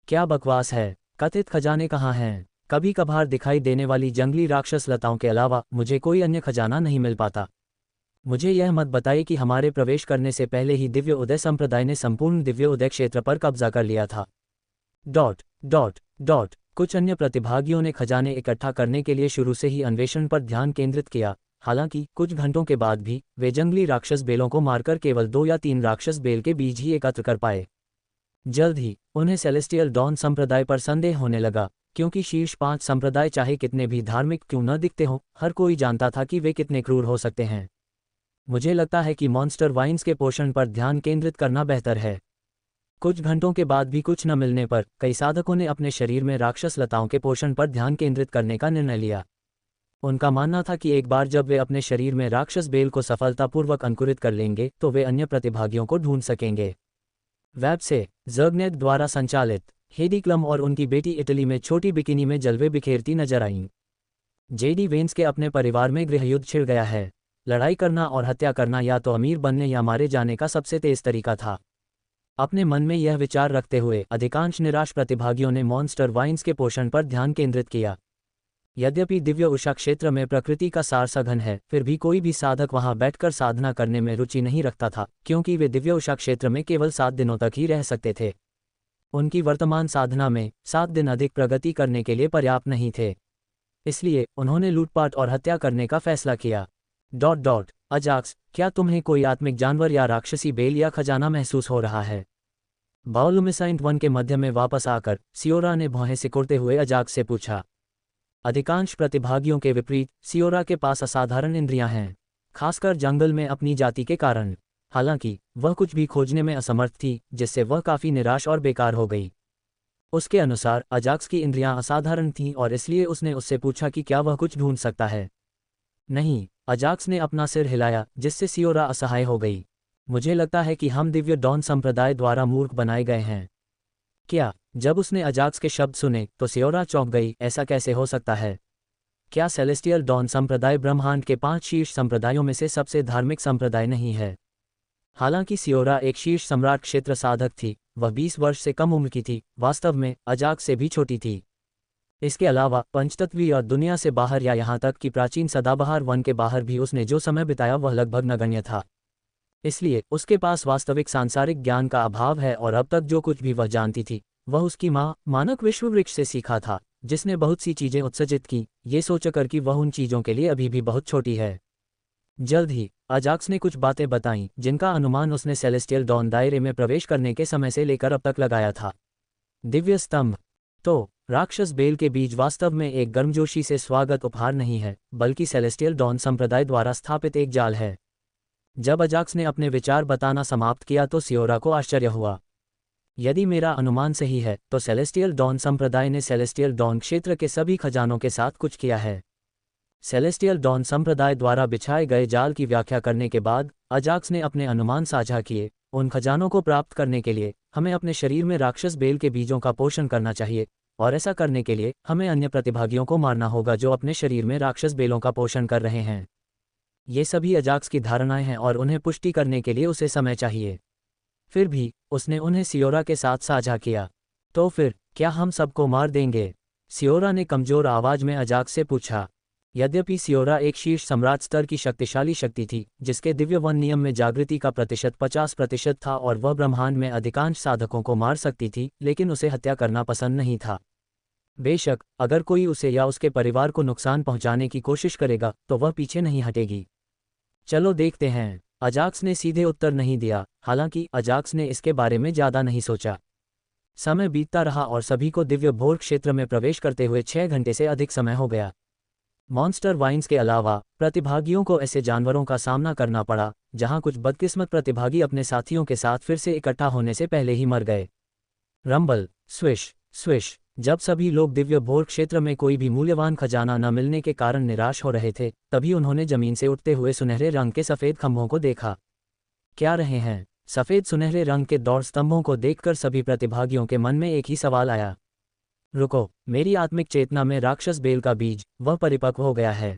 क्या बकवास है। कथित खजाने कहाँ हैं? कभी कभार दिखाई देने वाली जंगली राक्षस लताओं के अलावा मुझे कोई अन्य खजाना नहीं मिल पाता। मुझे यह मत बताइए कि हमारे प्रवेश करने से पहले ही दिव्य उदय संप्रदाय ने संपूर्ण दिव्य उदय क्षेत्र पर कब्जा कर लिया था। कुछ अन्य प्रतिभागियों ने खजाने इकट्ठा करने के लिए शुरू से ही अन्वेषण पर ध्यान केंद्रित किया, हालांकि कुछ घंटों के बाद भी वे जंगली राक्षस बेलों को मारकर केवल 2 या 3 राक्षस बेल के बीज ही एकत्र कर पाए। जल्द ही उन्हें सेलेस्टियल डॉन संप्रदाय पर संदेह होने लगा, क्योंकि शीर्ष 5 संप्रदाय चाहे कितने भी धार्मिक क्यों न दिखते हों, हर कोई जानता था कि वे कितने क्रूर हो सकते हैं। मुझे लगता है कि मॉन्स्टर वाइन्स के पोषण पर ध्यान केंद्रित करना बेहतर है। कुछ घंटों के बाद भी कुछ न मिलने पर कई साधकों ने अपने शरीर में राक्षस लताओं के पोषण पर ध्यान केंद्रित करने का निर्णय लिया। उनका मानना था कि एक बार जब वे अपने शरीर में राक्षस बेल को सफलतापूर्वक अंकुरित कर लेंगे तो वे अन्य प्रतिभागियों को ढूंढ सकेंगे। वेब से ज़र्गनेट द्वारा संचालित हेडी क्लम और उनकी बेटी इटली में छोटी बिकिनी में जलवे बिखेरती नजर आईं। जेडी वेंस के अपने परिवार में गृहयुद्ध छिड़ गया है। लड़ाई करना और हत्या करना या तो अमीर बनने या मारे जाने का सबसे तेज तरीका था। अपने मन में यह विचार रखते हुए अधिकांश निराश प्रतिभागियों ने मॉन्स्टर वाइन्स के पोषण पर ध्यान केंद्रित किया। यद्यपि दिव्य उषा क्षेत्र में प्रकृति का सार सघन है, फिर भी कोई भी साधक वहां बैठकर साधना करने में रुचि नहीं रखता था, क्योंकि वे दिव्य उषा क्षेत्र में केवल 7 दिनों तक ही रह सकते थे। उनकी वर्तमान साधना में 7 दिन अधिक प्रगति करने के लिए पर्याप्त नहीं थे, इसलिए उन्होंने लूटपाट और हत्या करने का फैसला किया। अजाक्स, क्या तुम्हें कोई आत्मिक जानवर या राक्षसी बेल या खजाना महसूस हो रहा है? बायोलुमिसाइंट 1 के मध्य में वापस आकर सियोरा ने भौहें सिकुड़ते हुए अजाक्स से पूछा। अधिकांश प्रतिभागियों के विपरीत सियोरा के पास असाधारण इंद्रियां हैं, खासकर जंगल में अपनी जाति के कारण। हालांकि वह कुछ भी खोजने में असमर्थ थी, जिससे वह काफी निराश और बेकार हो गई। उसके अनुसार अजाक्स की इंद्रियां असाधारण थीं और इसलिए उसने उससे पूछा कि क्या वह कुछ ढूंढ सकता है। नहीं, अजाक्स ने अपना सिर हिलाया, जिससे सियोरा असहाय हो गई। मुझे लगता है कि हम दिव्य डॉन संप्रदाय द्वारा मूर्ख बनाए गए हैं। क्या? जब उसने अजाक्स के शब्द सुने तो सियोरा चौंक गई। ऐसा कैसे हो सकता है? क्या सेलेस्टियल डॉन संप्रदाय ब्रह्मांड के 5 शीर्ष संप्रदायों में से सबसे धार्मिक संप्रदाय नहीं है? हालांकि सियोरा एक शीर्ष सम्राट क्षेत्र साधक थी, वह 20 वर्ष से कम उम्र की थी, वास्तव में अजाक्स से भी छोटी थी। इसके अलावा पंचतत्वीय और दुनिया से बाहर या यहाँ तक कि प्राचीन सदाबहार वन के बाहर भी उसने जो समय बिताया वह लगभग नगण्य था। इसलिए उसके पास वास्तविक सांसारिक ज्ञान का अभाव है और अब तक जो कुछ भी वह जानती थी वह उसकी माँ मानक विश्ववृक्ष से सीखा था, जिसने बहुत सी चीजें उत्सर्जित की, ये सोचकर कि वह उन चीजों के लिए अभी भी बहुत छोटी है। जल्द ही अजाक्स ने कुछ बातें बताईं जिनका अनुमान उसने सेलेस्टियल डॉन दायरे में प्रवेश करने के समय से लेकर अब तक लगाया था। दिव्य स्तंभ। तो राक्षस बेल के बीज वास्तव में एक गर्मजोशी से स्वागत उपहार नहीं है, बल्कि सेलेस्टियल डॉन संप्रदाय द्वारा स्थापित एक जाल है। जब अजाक्स ने अपने विचार बताना समाप्त किया तो सियोरा को आश्चर्य हुआ। यदि मेरा अनुमान सही है तो सेलेस्टियल डॉन संप्रदाय ने सेलेस्टियल डॉन क्षेत्र के सभी खजानों के साथ कुछ किया है। सेलेस्टियल डॉन संप्रदाय द्वारा बिछाए गए जाल की व्याख्या करने के बाद अजाक्स ने अपने अनुमान साझा किए। उन खजानों को प्राप्त करने के लिए हमें अपने शरीर में राक्षस बेल के बीजों का पोषण करना चाहिए, और ऐसा करने के लिए हमें अन्य प्रतिभागियों को मारना होगा जो अपने शरीर में राक्षस बेलों का पोषण कर रहे हैं। ये सभी अजाक्स की धारणाएं हैं और उन्हें पुष्टि करने के लिए उसे समय चाहिए। फिर भी उसने उन्हें सियोरा के साथ साझा किया। तो फिर क्या हम सबको मार देंगे? सियोरा ने कमजोर आवाज में अजाक्स से पूछा। यद्यपि सियोरा एक शीर्ष सम्राट स्तर की शक्तिशाली शक्ति थी जिसके दिव्य वन नियम में जागृति का प्रतिशत 50% था और वह ब्रह्मांड में अधिकांश साधकों को मार सकती थी, लेकिन उसे हत्या करना पसंद नहीं था। बेशक अगर कोई उसे या उसके परिवार को नुकसान पहुंचाने की कोशिश करेगा तो वह पीछे नहीं हटेगी। चलो देखते हैं। अजाक्स ने सीधे उत्तर नहीं दिया, हालांकि अजाक्स ने इसके बारे में ज्यादा नहीं सोचा। समय बीतता रहा और सभी को दिव्य भोर क्षेत्र में प्रवेश करते हुए 6 घंटे से अधिक समय हो गया। मॉन्स्टर वाइन्स के अलावा प्रतिभागियों को ऐसे जानवरों का सामना करना पड़ा जहां कुछ बदकिस्मत प्रतिभागी अपने साथियों के साथ फिर से इकट्ठा होने से पहले ही मर गए। Rumble, swish swish. जब सभी लोग दिव्य भोर क्षेत्र में कोई भी मूल्यवान खजाना न मिलने के कारण निराश हो रहे थे, तभी उन्होंने जमीन से उठते हुए सुनहरे रंग के सफेद खंभों को देखा। क्या रहे हैं? सफेद सुनहरे रंग के दौड़ स्तंभों को देखकर सभी प्रतिभागियों के मन में एक ही सवाल आया। रुको, मेरी आत्मिक चेतना में राक्षस बेल का बीज वह परिपक्व हो गया है।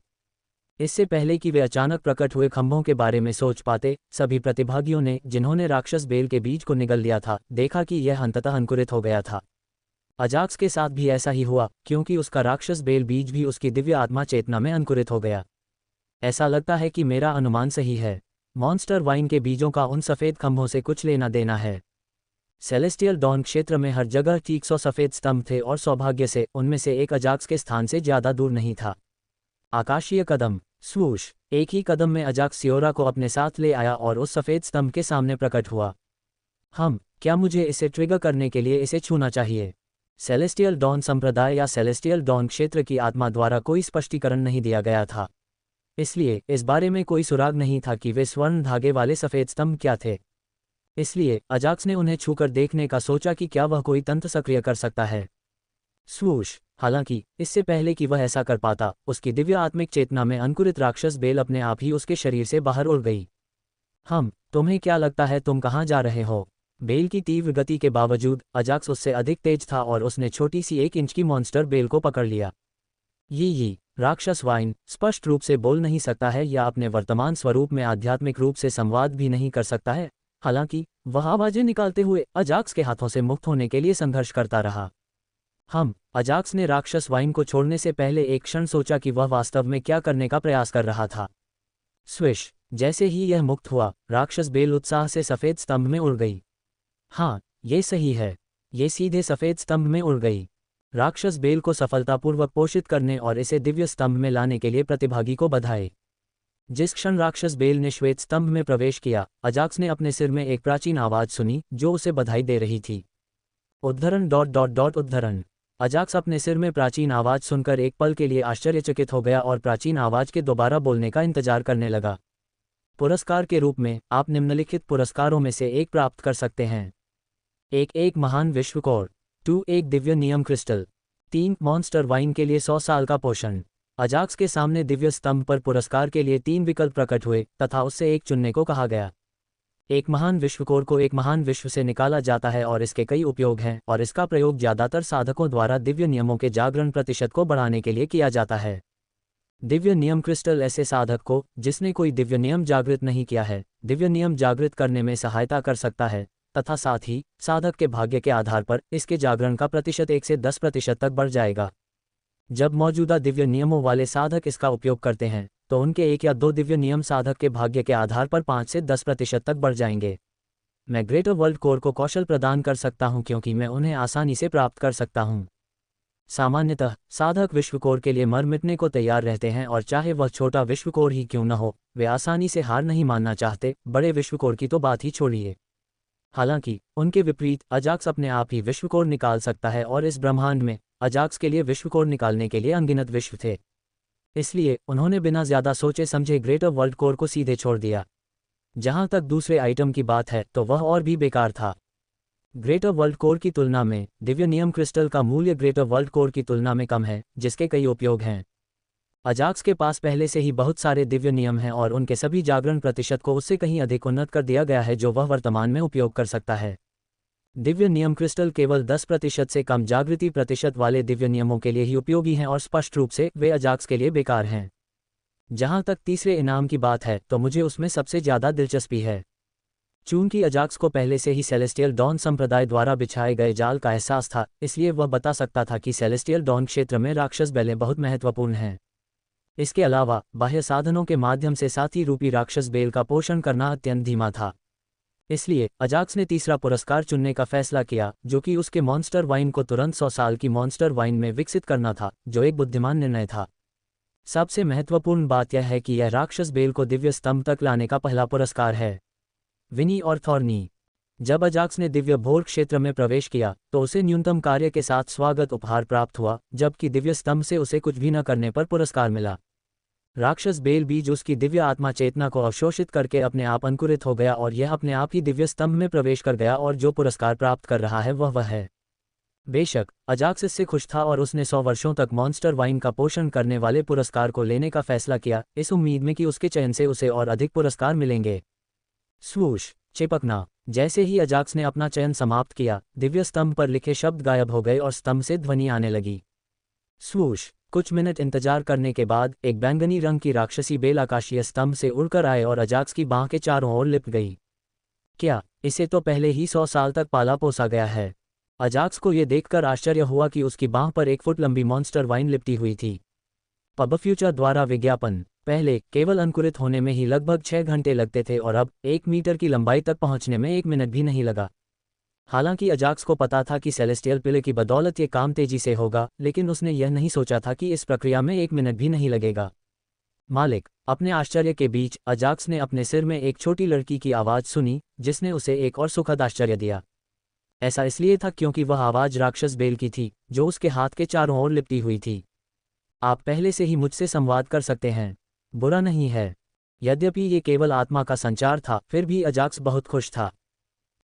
इससे पहले कि वे अचानक प्रकट हुए खंभों के बारे में सोच पाते, सभी प्रतिभागियों ने जिन्होंने राक्षस बेल के बीज को निगल लिया था देखा कि यह अंततः अंकुरित हो गया था। अजाक्स के साथ भी ऐसा ही हुआ क्योंकि उसका राक्षस बेल बीज भी उसकी दिव्य आत्मा चेतना में अंकुरित हो गया। ऐसा लगता है कि मेरा अनुमान सही है। मॉन्स्टर वाइन के बीजों का उन सफ़ेद खंभों से कुछ लेना देना है। सेलेस्टियल डॉन क्षेत्र में हर जगह ठीक 100 सफ़ेद स्तंभ थे और सौभाग्य से उनमें से एक अजाक्स के स्थान से ज़्यादा दूर नहीं था। आकाशीय कदम, स्वूश। एक ही कदम में अजाक्स सियोरा को अपने साथ ले आया और उस सफ़ेद स्तंभ के सामने प्रकट हुआ। क्या मुझे इसे ट्रिगर करने के लिए इसे छूना चाहिए? सेलेस्टियल डॉन संप्रदाय या सेलेस्टियल डॉन क्षेत्र की आत्मा द्वारा कोई स्पष्टीकरण नहीं दिया गया था, इसलिए इस बारे में कोई सुराग नहीं था कि वे स्वर्ण धागे वाले सफ़ेद स्तंभ क्या थे। इसलिए अजाक्स ने उन्हें छूकर देखने का सोचा कि क्या वह कोई तंत्र सक्रिय कर सकता है। स्वूश। हालांकि इससे पहले कि वह ऐसा कर पाता, उसकी दिव्य आत्मिक चेतना में अंकुरित राक्षस बेल अपने आप ही उसके शरीर से बाहर उड़ गई। तुम्हें क्या लगता है तुम कहाँ जा रहे हो? बेल की तीव्र गति के बावजूद अजाक्स उससे अधिक तेज था और उसने छोटी सी 1 इंच की मॉन्स्टर बेल को पकड़ लिया। ये राक्षस वाइन स्पष्ट रूप से बोल नहीं सकता है या अपने वर्तमान स्वरूप में आध्यात्मिक रूप से संवाद भी नहीं कर सकता है। हालांकि वह आवाजें निकालते हुए अजाक्स के हाथों से मुक्त होने के लिए संघर्ष करता रहा। अजाक्स ने राक्षस वाइन को छोड़ने से पहले एक क्षण सोचा कि वह वास्तव में क्या करने का प्रयास कर रहा था। स्विश। जैसे ही यह मुक्त हुआ, राक्षस बेल उत्साह से सफ़ेद स्तंभ में उड़ गई। ये सही है। ये सीधे सफ़ेद स्तंभ में उड़ गई। राक्षस बेल को सफलतापूर्वक पोषित करने और इसे दिव्य स्तंभ में लाने के लिए प्रतिभागी को बधाई। जिस क्षण राक्षस बेल ने श्वेत स्तंभ में प्रवेश किया, अजाक्स ने अपने सिर में एक प्राचीन आवाज सुनी जो उसे बधाई दे रही थी। उद्धरण उद्धरण। अजाक्स अपने सिर में प्राचीन आवाज सुनकर एक पल के लिए आश्चर्यचकित हो गया और प्राचीन आवाज के दोबारा बोलने का इंतजार करने लगा। पुरस्कार के रूप में आप निम्नलिखित पुरस्कारों में से एक प्राप्त कर सकते हैं। 1 महान विश्वकोर। 2 एक दिव्य नियम क्रिस्टल। 3 मॉन्स्टर वाइन के लिए 100 साल का पोषण। अजाक्स के सामने दिव्य स्तंभ पर पुरस्कार के लिए 3 विकल्प प्रकट हुए तथा उससे एक चुनने को कहा गया। 1 महान विश्वकोर को एक महान विश्व से निकाला जाता है और इसके कई उपयोग हैं और इसका प्रयोग ज्यादातर साधकों द्वारा दिव्य नियमों के जागरण प्रतिशत को बढ़ाने के लिए किया जाता है। दिव्य नियम क्रिस्टल ऐसे साधक को जिसने कोई दिव्य नियम जागृत नहीं किया है, दिव्य नियम जागृत करने में सहायता कर सकता है तथा साथ ही साधक के भाग्य के आधार पर इसके जागरण का प्रतिशत 1 से 10% तक बढ़ जाएगा। जब मौजूदा दिव्य नियमों वाले साधक इसका उपयोग करते हैं तो उनके 1 या 2 दिव्य नियम साधक के भाग्य के आधार पर 5 से 10% तक बढ़ जाएंगे। मैं ग्रेटर वर्ल्ड कोर को कौशल प्रदान कर सकता हूं क्योंकि मैं उन्हें आसानी से प्राप्त कर सकता हूं। सामान्यतः साधक विश्वकोर के लिए मर मिटने को तैयार रहते हैं और चाहे वह छोटा विश्वकोर ही क्यों न हो, वे आसानी से हार नहीं मानना चाहते। बड़े विश्वकोर की तो बात ही छोड़िए। हालांकि उनके विपरीत अजाक्स अपने आप ही विश्वकोर निकाल सकता है और इस ब्रह्मांड में अजाक्स के लिए विश्वकोर निकालने के लिए अनगिनत विश्व थे। इसलिए उन्होंने बिना ज्यादा सोचे समझे ग्रेटर वर्ल्ड कोर को सीधे छोड़ दिया। जहां तक दूसरे आइटम की बात है तो वह और भी बेकार था। ग्रेटर वर्ल्ड कोर की तुलना में दिव्य नियम क्रिस्टल का मूल्य ग्रेटर वर्ल्ड कोर की तुलना में कम है, जिसके कई उपयोग हैं। अजाक्स के पास पहले से ही बहुत सारे दिव्य नियम हैं और उनके सभी जागरण प्रतिशत को उससे कहीं अधिक उन्नत कर दिया गया है जो वह वर्तमान में उपयोग कर सकता है। दिव्य नियम क्रिस्टल केवल 10% से कम जागृति प्रतिशत वाले दिव्य नियमों के लिए ही उपयोगी हैं और स्पष्ट रूप से वे अजाक्स के लिए बेकार हैं। जहां तक तीसरे इनाम की बात है तो मुझे उसमें सबसे ज़्यादा दिलचस्पी है। चूंकि अजाक्स को पहले से ही सेलेस्टियल डॉन संप्रदाय द्वारा बिछाए गए जाल का एहसास था, इसलिए वह बता सकता था कि सेलेस्टियल डॉन क्षेत्र में राक्षस बेलें बहुत महत्वपूर्ण हैं। इसके अलावा बाह्य साधनों के माध्यम से साथी रूपी राक्षस बेल का पोषण करना अत्यंत धीमा था। इसलिए अजाक्स ने तीसरा पुरस्कार चुनने का फैसला किया, जो कि उसके मॉन्स्टर वाइन को तुरंत 100 साल की मॉन्स्टर वाइन में विकसित करना था, जो एक बुद्धिमान निर्णय था। सबसे महत्वपूर्ण बात यह है कि यह राक्षस बेल को दिव्य स्तंभ तक लाने का पहला पुरस्कार है। विनी और थॉर्नी। जब अजाक्स ने दिव्य भोर क्षेत्र में प्रवेश किया तो उसे न्यूनतम कार्य के साथ स्वागत उपहार प्राप्त हुआ, जबकि दिव्य स्तंभ से उसे कुछ भी न करने पर पुरस्कार मिला। राक्षस बेल बीज उसकी दिव्य आत्मा चेतना को अवशोषित करके अपने आप अंकुरित हो गया और यह अपने आप ही दिव्य स्तंभ में प्रवेश कर गया और जो पुरस्कार प्राप्त कर रहा है वह है। बेशक अजाक्स इससे खुश था और उसने 100 वर्षों तक मॉन्स्टर वाइन का पोषण करने वाले पुरस्कार को लेने का फैसला किया, इस उम्मीद में कि उसके चयन से उसे और अधिक पुरस्कार मिलेंगे। स्वूश, चिपकना। जैसे ही अजाक्स ने अपना चयन समाप्त किया, दिव्य स्तंभ पर लिखे शब्द गायब हो गए और स्तंभ से ध्वनि आने लगी। स्वूश। कुछ मिनट इंतजार करने के बाद एक बैंगनी रंग की राक्षसी बेल आकाशीय स्तंभ से उड़कर आए और अजाक्स की बांह के चारों ओर लिपट गई। क्या इसे तो पहले ही 100 साल तक पाला पोसा गया है? अजाक्स को यह देखकर आश्चर्य हुआ कि उसकी बांह पर 1 फुट लंबी मॉन्स्टर वाइन लिपटी हुई थी। पब फ्यूचर द्वारा विज्ञापन। पहले केवल अंकुरित होने में ही लगभग 6 घंटे लगते थे और अब 1 मीटर की लंबाई तक पहुंचने में 1 मिनट भी नहीं लगा। हालांकि अजाक्स को पता था कि सेलेस्टियल पिले की बदौलत ये काम तेजी से होगा, लेकिन उसने यह नहीं सोचा था कि इस प्रक्रिया में 1 मिनट भी नहीं लगेगा। मालिक। अपने आश्चर्य के बीच अजाक्स ने अपने सिर में एक छोटी लड़की की आवाज़ सुनी, जिसने उसे एक और सुखद आश्चर्य दिया। ऐसा इसलिए था क्योंकि वह आवाज़ राक्षस बेल की थी, जो उसके हाथ के चारों ओर लिपटी हुई थी। आप पहले से ही मुझसे संवाद कर सकते हैं। बुरा नहीं है। यद्यपि ये केवल आत्मा का संचार था, फिर भी अजाक्स बहुत खुश था।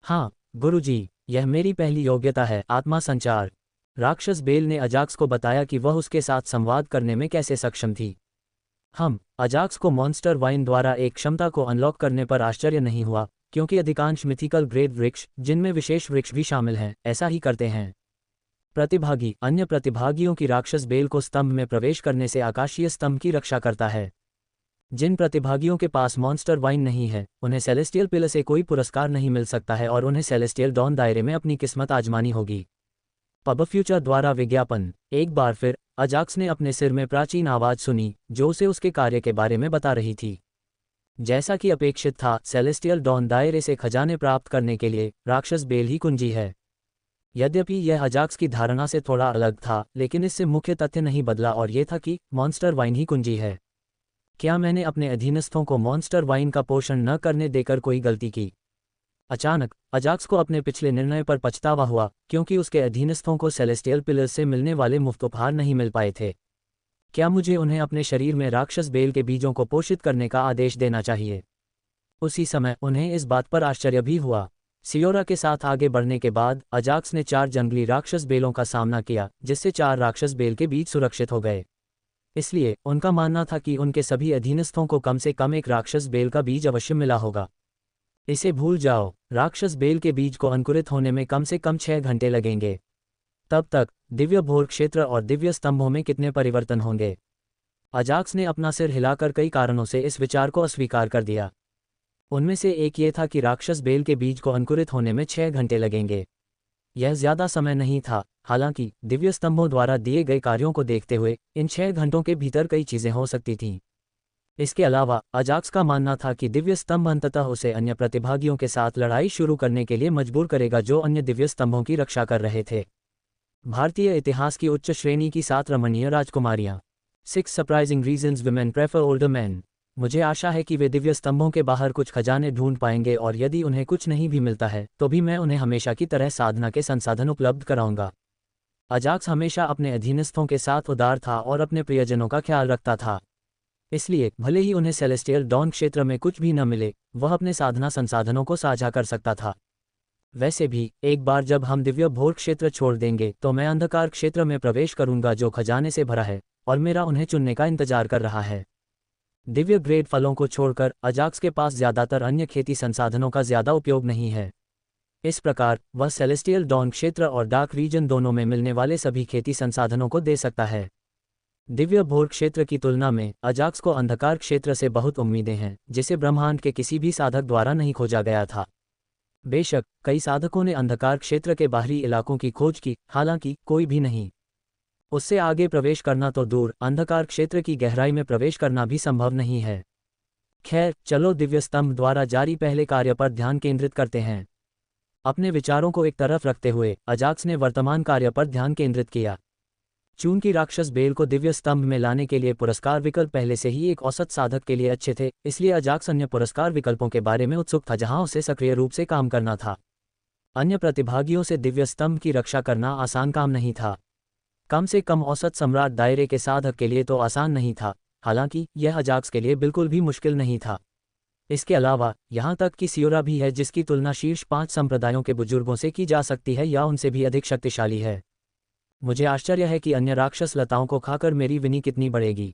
हाँ गुरुजी, यह मेरी पहली योग्यता है, आत्मा संचार। राक्षस बेल ने अजाक्स को बताया कि वह उसके साथ संवाद करने में कैसे सक्षम थी। अजाक्स को मॉन्स्टर वाइन द्वारा एक क्षमता को अनलॉक करने पर आश्चर्य नहीं हुआ, क्योंकि अधिकांश मिथिकल ग्रेड वृक्ष, जिनमें विशेष वृक्ष भी शामिल हैं, ऐसा ही करते हैं। प्रतिभागी अन्य प्रतिभागियों की राक्षस बेल को स्तंभ में प्रवेश करने से आकाशीय स्तंभ की रक्षा करता है। जिन प्रतिभागियों के पास मॉन्स्टर वाइन नहीं है, उन्हें सेलेस्टियल पिल से कोई पुरस्कार नहीं मिल सकता है और उन्हें सेलेस्टियल डॉन दायरे में अपनी किस्मत आजमानी होगी। पब फ्यूचर द्वारा विज्ञापन। एक बार फिर अजाक्स ने अपने सिर में प्राचीन आवाज़ सुनी, जो उसे उसके कार्य के बारे में बता रही थी। जैसा कि अपेक्षित था, सेलेस्टियल डॉन दायरे से खजाने प्राप्त करने के लिए राक्षस बेल ही कुंजी है। यद्यपि यह अजाक्स की धारणा से थोड़ा अलग था, लेकिन इससे मुख्य तथ्य नहीं बदला और यह था कि मॉन्स्टर वाइन ही कुंजी है। क्या मैंने अपने अधीनस्थों को मॉन्स्टर वाइन का पोषण न करने देकर कोई गलती की? अचानक अजाक्स को अपने पिछले निर्णय पर पछतावा हुआ, क्योंकि उसके अधीनस्थों को सेलेस्टियल पिलर्स से मिलने वाले मुफ्त उपहार नहीं मिल पाए थे। क्या मुझे उन्हें अपने शरीर में राक्षस बेल के बीजों को पोषित करने का आदेश देना चाहिए? उसी समय उन्हें इस बात पर आश्चर्य भी हुआ। सियोरा के साथ आगे बढ़ने के बाद अजाक्स ने 4 जंगली राक्षस बेलों का सामना किया, जिससे 4 राक्षस बेल के बीज सुरक्षित हो गए। इसलिए उनका मानना था कि उनके सभी अधीनस्थों को कम से कम एक राक्षस बेल का बीज अवश्य मिला होगा। इसे भूल जाओ, राक्षस बेल के बीज को अंकुरित होने में कम से कम 6 घंटे लगेंगे। तब तक दिव्य भोर क्षेत्र और दिव्य स्तंभों में कितने परिवर्तन होंगे? अजाक्स ने अपना सिर हिलाकर कई कारणों से इस विचार को अस्वीकार कर दिया। उनमें से एक ये था कि राक्षस बेल के बीज को अंकुरित होने में 6 घंटे लगेंगे। यह ज्यादा समय नहीं था, हालांकि दिव्य स्तंभों द्वारा दिए गए कार्यों को देखते हुए इन 6 घंटों के भीतर कई चीजें हो सकती थीं। इसके अलावा अजाक्स का मानना था कि दिव्य स्तंभ अंततः उसे अन्य प्रतिभागियों के साथ लड़ाई शुरू करने के लिए मजबूर करेगा, जो अन्य दिव्य स्तंभों की रक्षा कर रहे थे। भारतीय इतिहास की उच्च श्रेणी की 7 रमणीय राजकुमारियां। 6 surprising reasons women prefer older man. मुझे आशा है कि वे दिव्य स्तंभों के बाहर कुछ खजाने ढूंढ पाएंगे और यदि उन्हें कुछ नहीं भी मिलता है तो भी मैं उन्हें हमेशा की तरह साधना के संसाधन उपलब्ध कराऊंगा। अजाक्स हमेशा अपने अधीनस्थों के साथ उदार था और अपने प्रियजनों का ख्याल रखता था। इसलिए भले ही उन्हें सेलेस्टियल डॉन क्षेत्र में कुछ भी न मिले, वह अपने साधना संसाधनों को साझा कर सकता था। वैसे भी एक बार जब हम दिव्य भोर क्षेत्र छोड़ देंगे तो मैं अंधकार क्षेत्र में प्रवेश करूंगा जो खजाने से भरा है, और मेरा उन्हें चुनने का इंतजार कर रहा है। दिव्य ग्रेड फलों को छोड़कर अजाक्स के पास ज्यादातर अन्य खेती संसाधनों का ज्यादा उपयोग नहीं है। इस प्रकार वह सेलेस्टियल डॉन क्षेत्र और डार्क रीजन दोनों में मिलने वाले सभी खेती संसाधनों को दे सकता है। दिव्य भोर क्षेत्र की तुलना में अजाक्स को अंधकार क्षेत्र से बहुत उम्मीदें हैं, जिसे ब्रह्मांड के किसी भी साधक द्वारा नहीं खोजा गया था। बेशक कई साधकों ने अंधकार क्षेत्र के बाहरी इलाकों की खोज की, हालांकि कोई भी नहीं। उससे आगे प्रवेश करना तो दूर, अंधकार क्षेत्र की गहराई में प्रवेश करना भी संभव नहीं है। खैर, चलो दिव्य स्तंभ द्वारा जारी पहले कार्य पर ध्यान केंद्रित करते हैं। अपने विचारों को एक तरफ रखते हुए अजाक्स ने वर्तमान कार्य पर ध्यान केंद्रित किया। चूंकि राक्षस बेल को दिव्य स्तंभ में लाने के लिए पुरस्कार विकल्प पहले से ही एक औसत साधक के लिए अच्छे थे, इसलिए अजाक्स अन्य पुरस्कार विकल्पों के बारे में उत्सुक था जहां उसे सक्रिय रूप से काम करना था। अन्य प्रतिभागियों से दिव्य स्तंभ की रक्षा करना आसान काम नहीं था। कम से कम औसत सम्राट दायरे के साधक के लिए तो आसान नहीं था, हालांकि यह अजाक्स के लिए बिल्कुल भी मुश्किल नहीं था। इसके अलावा यहाँ तक कि सियोरा भी है जिसकी तुलना शीर्ष 5 संप्रदायों के बुजुर्गों से की जा सकती है या उनसे भी अधिक शक्तिशाली है। मुझे आश्चर्य है कि अन्य राक्षस लताओं को खाकर मेरी विनी कितनी बढ़ेगी।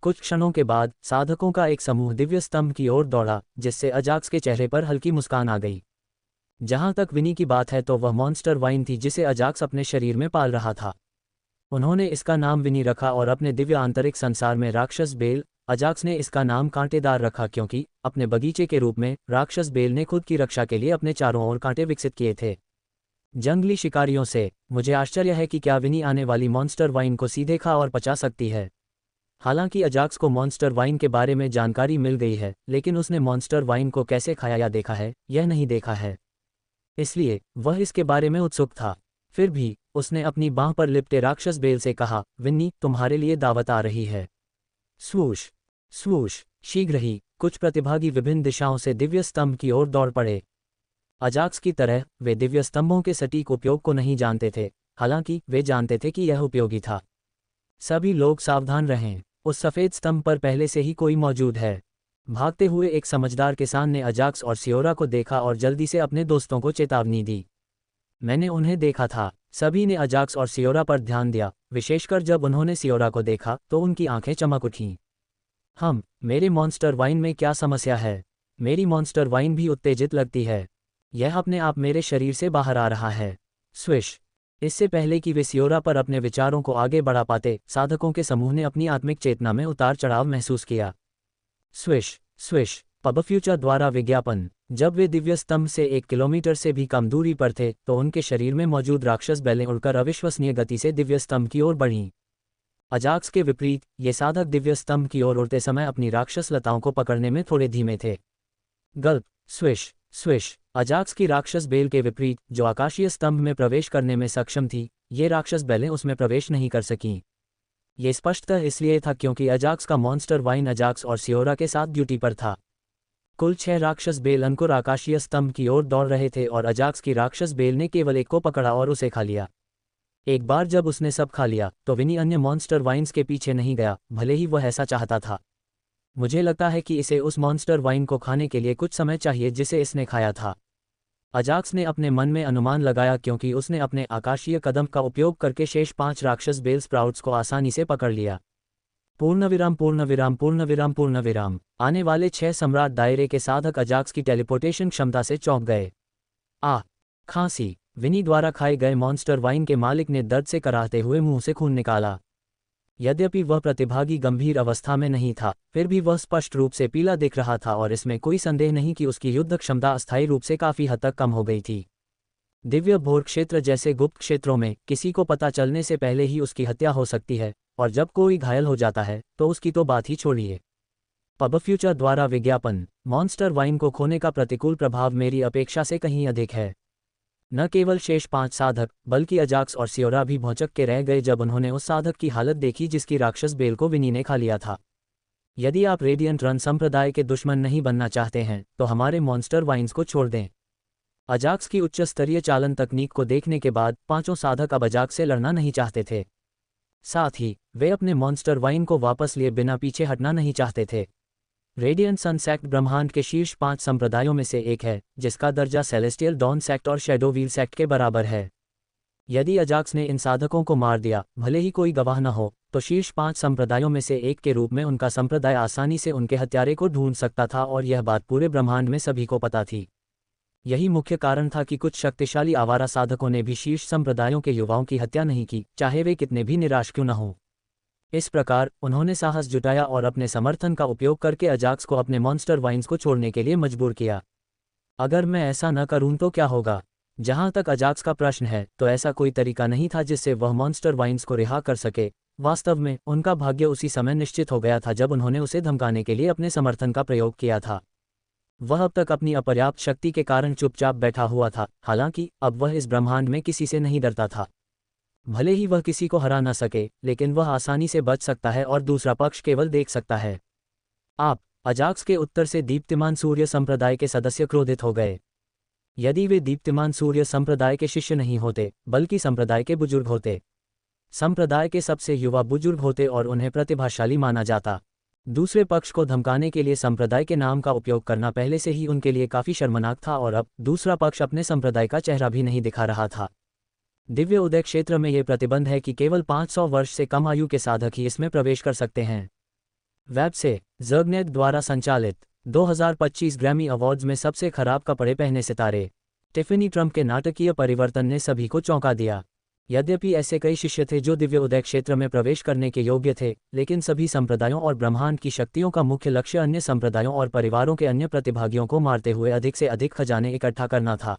कुछ क्षणों के बाद साधकों का एक समूह दिव्य स्तंभ की ओर दौड़ा, जिससे अजाक्स के चेहरे पर हल्की मुस्कान आ गई। जहां तक विनी की बात है तो वह मॉन्स्टर वाइन थी जिसे अजाक्स अपने शरीर में पाल रहा था। उन्होंने इसका नाम विनी रखा और अपने दिव्य आंतरिक संसार में राक्षस बेल, अजाक्स ने इसका नाम कांटेदार रखा क्योंकि अपने बगीचे के रूप में राक्षस बेल ने खुद की रक्षा के लिए अपने चारों ओर कांटे विकसित किए थे। जंगली शिकारियों से मुझे आश्चर्य है कि क्या विनी आने वाली मॉन्स्टर वाइन को सीधे खा और पचा सकती है। हालांकि अजाक्स को मॉन्स्टर वाइन के बारे में जानकारी मिल गई है, लेकिन उसने मॉन्स्टर वाइन को कैसे खाया या देखा है, यह नहीं देखा है। इसलिए वह इसके बारे में उत्सुक था। फिर भी उसने अपनी बांह पर लिपटे राक्षस बेल से कहा, विन्नी, तुम्हारे लिए दावत आ रही है। स्वूश स्वूश, शीघ्र ही कुछ प्रतिभागी विभिन्न दिशाओं से दिव्य स्तंभ की ओर दौड़ पड़े। अजाक्स की तरह वे दिव्य स्तंभों के सटीक उपयोग को नहीं जानते थे, हालांकि वे जानते थे कि यह उपयोगी था। सभी लोग सावधान रहें, उस सफ़ेद स्तंभ पर पहले से ही कोई मौजूद है। भागते हुए एक समझदार किसान ने अजाक्स और सियोरा को देखा और जल्दी से अपने दोस्तों को चेतावनी दी। मैंने उन्हें देखा था। सभी ने अजाक्स और सियोरा पर ध्यान दिया, विशेषकर जब उन्होंने सियोरा को देखा तो उनकी आंखें चमक उठीं। मेरे मॉन्स्टर वाइन में क्या समस्या है? मेरी मॉन्स्टर वाइन भी उत्तेजित लगती है। यह अपने आप मेरे शरीर से बाहर आ रहा है। स्विश। इससे पहले कि वे सियोरा पर अपने विचारों को आगे बढ़ा पाते, साधकों के समूह ने अपनी आत्मिक चेतना में उतार चढ़ाव महसूस किया। Swish swish. पब फ्यूचर द्वारा विज्ञापन। जब वे दिव्य स्तंभ से 1 किलोमीटर से भी कम दूरी पर थे तो उनके शरीर में मौजूद राक्षस बैलें उड़कर अविश्वसनीय गति से दिव्य स्तंभ की ओर बढ़ीं। अजाक्स के विपरीत ये साधक दिव्य स्तंभ की ओर उड़ते समय अपनी राक्षस लताओं को पकड़ने में थोड़े धीमे थे। गल्प। Swish swish. अजाक्स की राक्षस बेल के विपरीत, जो आकाशीय स्तंभ में प्रवेश करने में सक्षम थी, ये राक्षस बैलें उसमें प्रवेश नहीं कर सकीं। ये स्पष्टतः इसलिए था क्योंकि अजाक्स का मॉन्स्टर वाइन अजाक्स और सियोरा के साथ ड्यूटी पर था। कुल 6 राक्षस बेल अंकुर आकाशीय स्तंभ की ओर दौड़ रहे थे और अजाक्स की राक्षस बेल ने केवल एक को पकड़ा और उसे खा लिया। एक बार जब उसने सब खा लिया तो विनी अन्य मॉन्स्टर वाइन्स के पीछे नहीं गया, भले ही वह ऐसा चाहता था। मुझे लगता है कि इसे उस मॉन्स्टर वाइन को खाने के लिए कुछ समय चाहिए जिसे इसने खाया था। अजाक्स ने अपने मन में अनुमान लगाया क्योंकि उसने अपने आकाशीय कदम का उपयोग करके शेष 5 राक्षस बेल स्प्राउट्स को आसानी से पकड़ लिया। पूर्णविराम पूर्णविराम पूर्णविराम पूर्णविराम। आने वाले 6 सम्राट दायरे के साधक अजाक्स की टेलीपोर्टेशन क्षमता से चौंक गए। खांसी। विनी द्वारा खाए गए मॉन्स्टर वाइन के मालिक ने दर्द से कराहते हुए मुंह से खून निकाला। यद्यपि वह प्रतिभागी गंभीर अवस्था में नहीं था, फिर भी वह स्पष्ट रूप से पीला दिख रहा था और इसमें कोई संदेह नहीं कि उसकी युद्ध क्षमता अस्थायी रूप से काफी हद तक कम हो गई थी। दिव्य भोर क्षेत्र जैसे गुप्त क्षेत्रों में किसी को पता चलने से पहले ही उसकी हत्या हो सकती है, और जब कोई घायल हो जाता है तो उसकी तो बात ही छोड़िए। पब फ्यूचर द्वारा विज्ञापन। मॉन्स्टर वाइन को खोने का प्रतिकूल प्रभाव मेरी अपेक्षा से कहीं अधिक है। न केवल शेष 5 साधक, बल्कि अजाक्स और सियोरा भी भौंचक के रह गए जब उन्होंने उस साधक की हालत देखी जिसकी राक्षस बेल को विनी ने खा लिया था। यदि आप रेडियंट रन संप्रदाय के दुश्मन नहीं बनना चाहते हैं तो हमारे मॉन्स्टर वाइन्स को छोड़ दें। अजाक्स की उच्च स्तरीय चालन तकनीक को देखने के बाद 5 साधक अब अजाक्स से लड़ना नहीं चाहते थे। साथ ही वे अपने मॉन्स्टर वाइन को वापस लिए बिना पीछे हटना नहीं चाहते थे। रेडियंट सन सेक्ट ब्रह्मांड के शीर्ष 5 संप्रदायों में से एक है, जिसका दर्जा सेलेस्टियल डॉन सेक्ट और शैडो व्हील सेक्ट के बराबर है। यदि अजाक्स ने इन साधकों को मार दिया, भले ही कोई गवाह न हो, तो शीर्ष 5 संप्रदायों में से एक के रूप में उनका संप्रदाय आसानी से उनके हत्यारे को ढूंढ सकता था, और यह बात पूरे ब्रह्मांड में सभी को पता थी। यही मुख्य कारण था कि कुछ शक्तिशाली आवारा साधकों ने भी शीर्ष संप्रदायों के युवाओं की हत्या नहीं की, चाहे वे कितने भी निराश क्यों न हों। इस प्रकार उन्होंने साहस जुटाया और अपने समर्थन का उपयोग करके अजाक्स को अपने मॉन्स्टर वाइन्स को छोड़ने के लिए मजबूर किया। अगर मैं ऐसा न करूं तो क्या होगा? जहां तक अजाक्स का प्रश्न है, तो ऐसा कोई तरीका नहीं था जिससे वह मॉन्स्टर वाइन्स को रिहा कर सके। वास्तव में उनका भाग्य उसी समय निश्चित हो गया था जब उन्होंने उसे धमकाने के लिए अपने समर्थन का प्रयोग किया था। वह अब तक अपनी अपर्याप्त शक्ति के कारण चुपचाप बैठा हुआ था, हालांकि अब वह इस ब्रह्मांड में किसी से नहीं डरता था। भले ही वह किसी को हरा न सके, लेकिन वह आसानी से बच सकता है और दूसरा पक्ष केवल देख सकता है। आप अजाक्स के उत्तर से दीप्तिमान सूर्य संप्रदाय के सदस्य क्रोधित हो गए। यदि वे दीप्तिमान सूर्य संप्रदाय के शिष्य नहीं होते, बल्कि संप्रदाय के बुजुर्ग होते, संप्रदाय के सबसे युवा बुजुर्ग होते और उन्हें प्रतिभाशाली माना जाता, दूसरे पक्ष को धमकाने के लिए संप्रदाय के नाम का उपयोग करना पहले से ही उनके लिए काफी शर्मनाक था, और अब दूसरा पक्ष अपने संप्रदाय का चेहरा भी नहीं दिखा रहा था। दिव्य उदय क्षेत्र में यह प्रतिबंध है कि केवल 500 वर्ष से कम आयु के साधक ही इसमें प्रवेश कर सकते हैं। वेब से ज़र्गनेट द्वारा संचालित 2025 ग्रैमी अवार्ड्स में सबसे खराब कपड़े पहने सितारे। टिफ़नी ट्रंप के नाटकीय परिवर्तन ने सभी को चौंका दिया। यद्यपि ऐसे कई शिष्य थे जो दिव्य उदय क्षेत्र में प्रवेश करने के योग्य थे, लेकिन सभी संप्रदायों और ब्रह्मांड की शक्तियों का मुख्य लक्ष्य अन्य संप्रदायों और परिवारों के अन्य प्रतिभागियों को मारते हुए अधिक से अधिक खजाने इकट्ठा करना था।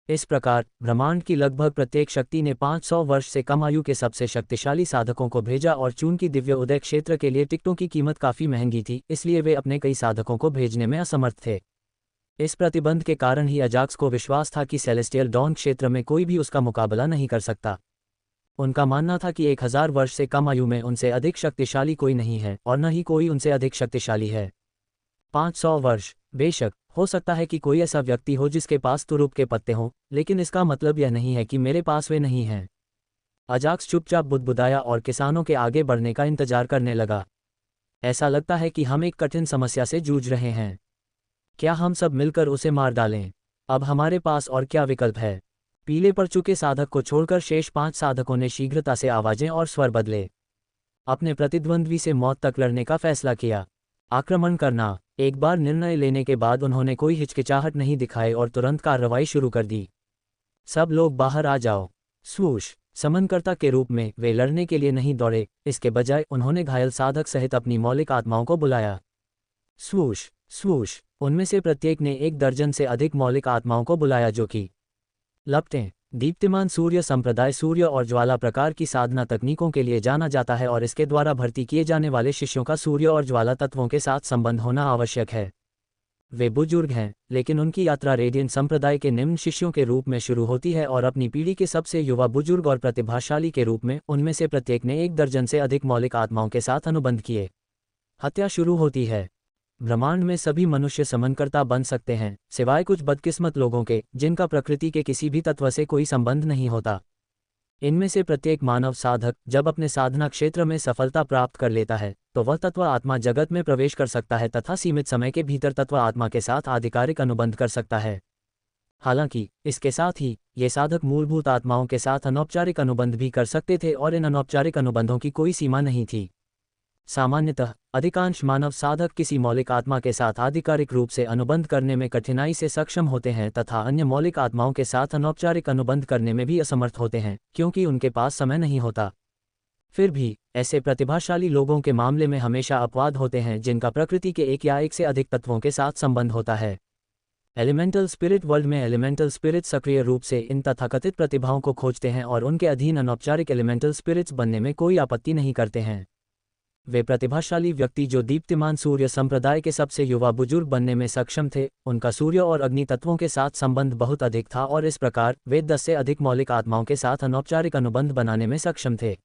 इस प्रकार ब्रह्मांड की लगभग प्रत्येक शक्ति ने 500 वर्ष से कम आयु के सबसे शक्तिशाली साधकों को भेजा, और चूंकि दिव्य उदय क्षेत्र के लिए टिकटों की कीमत काफ़ी महंगी थी, इसलिए वे अपने कई साधकों को भेजने में असमर्थ थे। इस प्रतिबंध के कारण ही अजाक्स को विश्वास था कि सेलेस्टियल डॉन क्षेत्र में कोई भी उसका मुकाबला नहीं कर सकता। उनका मानना था कि 1000 वर्ष से कम आयु में उनसे अधिक शक्तिशाली कोई नहीं है, और न ही कोई उनसे अधिक शक्तिशाली है। 500 वर्ष, बेशक हो सकता है कि कोई ऐसा व्यक्ति हो जिसके पास तुरुप के पत्ते हों, लेकिन इसका मतलब यह नहीं है कि मेरे पास वे नहीं हैं। अजाक्स चुपचाप बुदबुदाया और किसानों के आगे बढ़ने का इंतजार करने लगा। ऐसा लगता है कि हम एक कठिन समस्या से जूझ रहे हैं। क्या हम सब मिलकर उसे मार डालें? अब हमारे पास और क्या विकल्प है? पीले पड़ चुके साधक को छोड़कर शेष 5 साधकों ने शीघ्रता से आवाजें और स्वर बदले। अपने प्रतिद्वंद्वी से मौत तक लड़ने का फैसला किया। आक्रमण करना। एक बार निर्णय लेने के बाद उन्होंने कोई हिचकिचाहट नहीं दिखाई और तुरंत कार्रवाई शुरू कर दी। सब लोग बाहर आ जाओ। स्वूश। समनकर्ता के रूप में वे लड़ने के लिए नहीं दौड़े, इसके बजाय उन्होंने घायल साधक सहित अपनी मौलिक आत्माओं को बुलाया। स्वूश स्वूश। उनमें से प्रत्येक ने 1 दर्जन से अधिक मौलिक आत्माओं को बुलाया, जो कि लपटें। दीप्तिमान सूर्य संप्रदाय सूर्य और ज्वाला प्रकार की साधना तकनीकों के लिए जाना जाता है, और इसके द्वारा भर्ती किए जाने वाले शिष्यों का सूर्य और ज्वाला तत्वों के साथ संबंध होना आवश्यक है। वे बुजुर्ग हैं, लेकिन उनकी यात्रा रेडियंट संप्रदाय के निम्न शिष्यों के रूप में शुरू होती है, और अपनी पीढ़ी के सबसे युवा बुजुर्ग और प्रतिभाशाली के रूप में उनमें से प्रत्येक ने 1 दर्जन से अधिक मौलिक आत्माओं के साथ अनुबंध किए। हत्या शुरू होती है। ब्रह्मांड में सभी मनुष्य समनकर्ता बन सकते हैं, सिवाय कुछ बदकिस्मत लोगों के, जिनका प्रकृति के किसी भी तत्व से कोई संबंध नहीं होता। इनमें से प्रत्येक मानव साधक जब अपने साधना क्षेत्र में सफलता प्राप्त कर लेता है, तो वह तत्व आत्मा जगत में प्रवेश कर सकता है तथा सीमित समय के भीतर तत्व आत्मा के साथ आधिकारिक अनुबंध कर सकता है। हालांकि इसके साथ ही ये साधक मूलभूत आत्माओं के साथ अनौपचारिक अनुबंध भी कर सकते थे, और इन अनौपचारिक अनुबंधों की कोई सीमा नहीं थी। सामान्यतः अधिकांश मानव साधक किसी मौलिक आत्मा के साथ आधिकारिक रूप से अनुबंध करने में कठिनाई से सक्षम होते हैं, तथा अन्य मौलिक आत्माओं के साथ अनौपचारिक अनुबंध करने में भी असमर्थ होते हैं, क्योंकि उनके पास समय नहीं होता। फिर भी ऐसे प्रतिभाशाली लोगों के मामले में हमेशा अपवाद होते हैं जिनका प्रकृति के 1 या 1 से अधिक तत्वों के साथ संबंध होता है। एलिमेंटल स्पिरिट वर्ल्ड में एलिमेंटल स्पिरिट सक्रिय रूप से इन तथाकथित प्रतिभाओं को खोजते हैं और उनके अधीन अनौपचारिक एलिमेंटल स्पिरिट्स बनने में कोई आपत्ति नहीं करते हैं। वे प्रतिभाशाली व्यक्ति जो दीप्तिमान सूर्य संप्रदाय के सबसे युवा बुजुर्ग बनने में सक्षम थे, उनका सूर्य और अग्नि तत्वों के साथ संबंध बहुत अधिक था, और इस प्रकार वे 10 से अधिक मौलिक आत्माओं के साथ अनौपचारिक अनुबंध बनाने में सक्षम थे।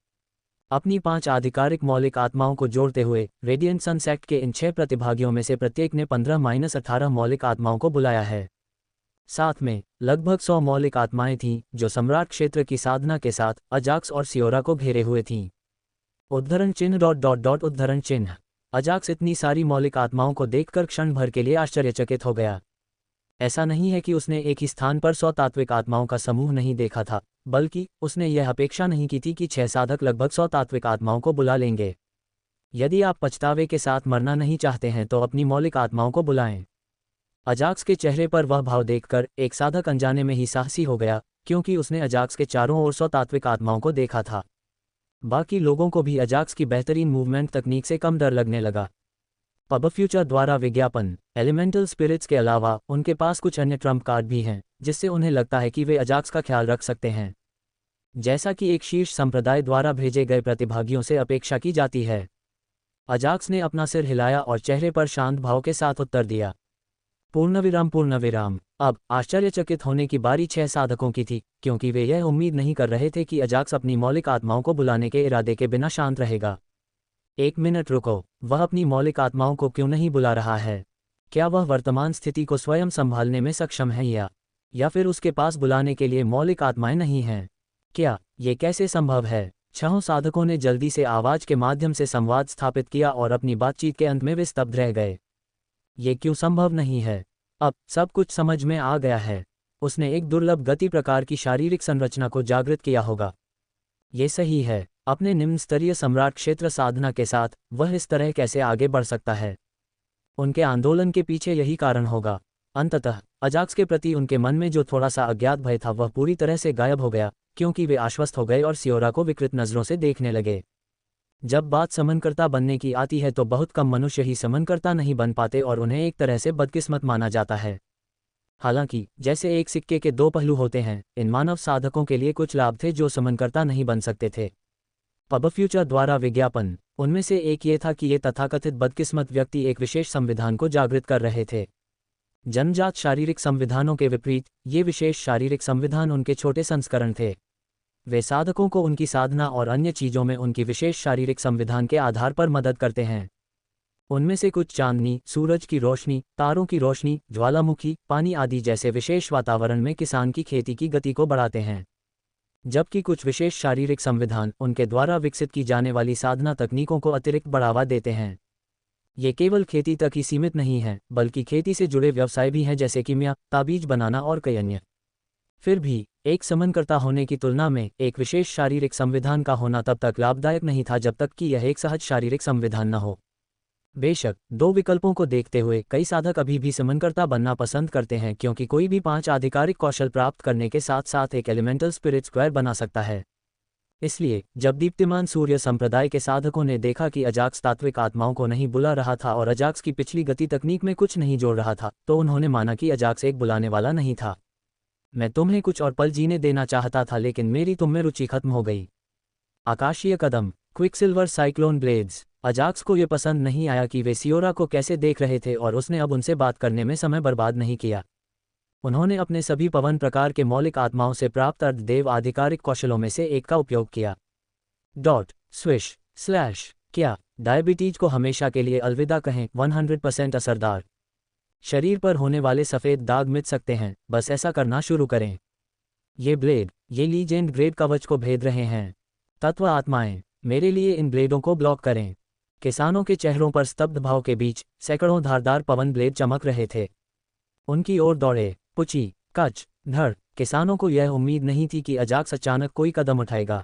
अपनी 5 आधिकारिक मौलिक आत्माओं को जोड़ते हुए रेडियंट सन सेक्ट के इन 6 प्रतिभागियों में से प्रत्येक ने 15-18 मौलिक आत्माओं को बुलाया है। साथ में लगभग 100 मौलिक आत्माएं थीं, जो सम्राट क्षेत्र की साधना के साथ अजाक्स और सियोरा को घेरे हुए थीं। उद्धरण चिन्ह डॉट डॉट डॉट उद्धरण चिन्ह। अजाक्स इतनी सारी मौलिक आत्माओं को देखकर क्षण भर के लिए आश्चर्यचकित हो गया। ऐसा नहीं है कि उसने एक ही स्थान पर 100 तात्विक आत्माओं का समूह नहीं देखा था, बल्कि उसने यह अपेक्षा नहीं की थी कि 6 साधक लगभग 100 तात्विक आत्माओं को बुला लेंगे। यदि आप पछतावे के साथ मरना नहीं चाहते हैं तो अपनी मौलिक आत्माओं को बुलाएं। अजाक्स के चेहरे पर वह भाव देखकर एक साधक अनजाने में ही साहसी हो गया, क्योंकि उसने अजाक्स के चारों ओर 100 तात्विक आत्माओं को देखा था। बाकी लोगों को भी अजाक्स की बेहतरीन मूवमेंट तकनीक से कम डर लगने लगा। पब फ्यूचर द्वारा विज्ञापन। एलिमेंटल स्पिरिट्स के अलावा उनके पास कुछ अन्य ट्रम्प कार्ड भी हैं, जिससे उन्हें लगता है कि वे अजाक्स का ख्याल रख सकते हैं, जैसा कि एक शीर्ष संप्रदाय द्वारा भेजे गए प्रतिभागियों से अपेक्षा की जाती है। अजाक्स ने अपना सिर हिलाया और चेहरे पर शांत भाव के साथ उत्तर दिया, पूर्णविराम पूर्णविराम। अब आश्चर्यचकित होने की बारी 6 साधकों की थी, क्योंकि वे यह उम्मीद नहीं कर रहे थे कि अजाक्स अपनी मौलिक आत्माओं को बुलाने के इरादे के बिना शांत रहेगा। 1 मिनट रुको, वह अपनी मौलिक आत्माओं को क्यों नहीं बुला रहा है? क्या वह वर्तमान स्थिति को स्वयं संभालने में सक्षम है या फिर उसके पास बुलाने के लिए मौलिक आत्माएं नहीं हैं? क्या ये कैसे संभव है? 6 साधकों ने जल्दी से आवाज के माध्यम से संवाद स्थापित किया और अपनी बातचीत के अंत में वे स्तब्ध रह गए। ये क्यों संभव नहीं है? अब सब कुछ समझ में आ गया है। उसने एक दुर्लभ गति प्रकार की शारीरिक संरचना को जागृत किया होगा। ये सही है। अपने निम्न स्तरीय सम्राट क्षेत्र साधना के साथ वह इस तरह कैसे आगे बढ़ सकता है? उनके आंदोलन के पीछे यही कारण होगा। अंततः अजाक्स के प्रति उनके मन में जो थोड़ा सा अज्ञात भय था वह पूरी तरह से गायब हो गया, क्योंकि वे आश्वस्त हो गए और सियोरा को विकृत नजरों से देखने लगे। जब बात समनकर्ता बनने की आती है तो बहुत कम मनुष्य ही समनकर्ता नहीं बन पाते और उन्हें एक तरह से बदकिस्मत माना जाता है। हालांकि जैसे एक सिक्के के 2 पहलू होते हैं, इन मानव साधकों के लिए कुछ लाभ थे जो समनकर्ता नहीं बन सकते थे। पब फ्यूचर द्वारा विज्ञापन। उनमें से एक ये था कि ये तथाकथित बदकिस्मत व्यक्ति एक विशेष संविधान को जागृत कर रहे थे। जन्मजात शारीरिक संविधानों के विपरीत ये विशेष शारीरिक संविधान उनके छोटे संस्करण थे। वे साधकों को उनकी साधना और अन्य चीजों में उनकी विशेष शारीरिक संविधान के आधार पर मदद करते हैं। उनमें से कुछ चांदनी, सूरज की रोशनी, तारों की रोशनी, ज्वालामुखी, पानी आदि जैसे विशेष वातावरण में किसान की खेती की गति को बढ़ाते हैं, जबकि कुछ विशेष शारीरिक संविधान उनके द्वारा विकसित की जाने वाली साधना तकनीकों को अतिरिक्त बढ़ावा देते हैं। ये केवल खेती तक ही सीमित नहीं है, बल्कि खेती से जुड़े व्यवसाय भी हैं, जैसे कीमिया, ताबीज बनाना और कई अन्य। फिर भी एक समनकर्ता होने की तुलना में एक विशेष शारीरिक संविधान का होना तब तक लाभदायक नहीं था जब तक कि यह एक सहज शारीरिक संविधान न हो। बेशक 2 विकल्पों को देखते हुए कई साधक अभी भी समनकर्ता बनना पसंद करते हैं, क्योंकि कोई भी 5 आधिकारिक कौशल प्राप्त करने के साथ साथ एक एलिमेंटल स्पिरिट स्क्वायर बना सकता है। इसलिए जब दीप्तिमान सूर्य संप्रदाय के साधकों ने देखा कि अजाक्स तात्विक आत्माओं को नहीं बुला रहा था और अजाक्स की पिछली गति तकनीक में कुछ नहीं जोड़ रहा था, तो उन्होंने माना कि अजाक्स एक बुलाने वाला नहीं था। मैं तुम्हें कुछ और पल जीने देना चाहता था, लेकिन मेरी तुम में रुचि खत्म हो गई। आकाशीय कदम। Quicksilver cyclone blades. अजाक्स को यह पसंद नहीं आया कि वे सियोरा को कैसे देख रहे थे और उसने अब उनसे बात करने में समय बर्बाद नहीं किया। उन्होंने अपने सभी पवन प्रकार के मौलिक आत्माओं से प्राप्त अर्धदेव आधिकारिक कौशलों में से एक का उपयोग किया। Dot swish slash. क्या डायबिटीज को हमेशा के लिए अलविदा कहें? 100% असरदार। शरीर पर होने वाले सफ़ेद दाग मिट सकते हैं, बस ऐसा करना शुरू करें। ये ब्लेड, ये लीजेंड ग्रेड कवच को भेद रहे हैं। तत्व आत्माएं, मेरे लिए इन ब्लेडों को ब्लॉक करें। किसानों के चेहरों पर स्तब्ध भाव के बीच सैकड़ों धारदार पवन ब्लेड चमक रहे थे। उनकी ओर दौड़े। पुची, कच, धड़। किसानों को यह उम्मीद नहीं थी कि अजाक्स अचानक कोई कदम उठाएगा।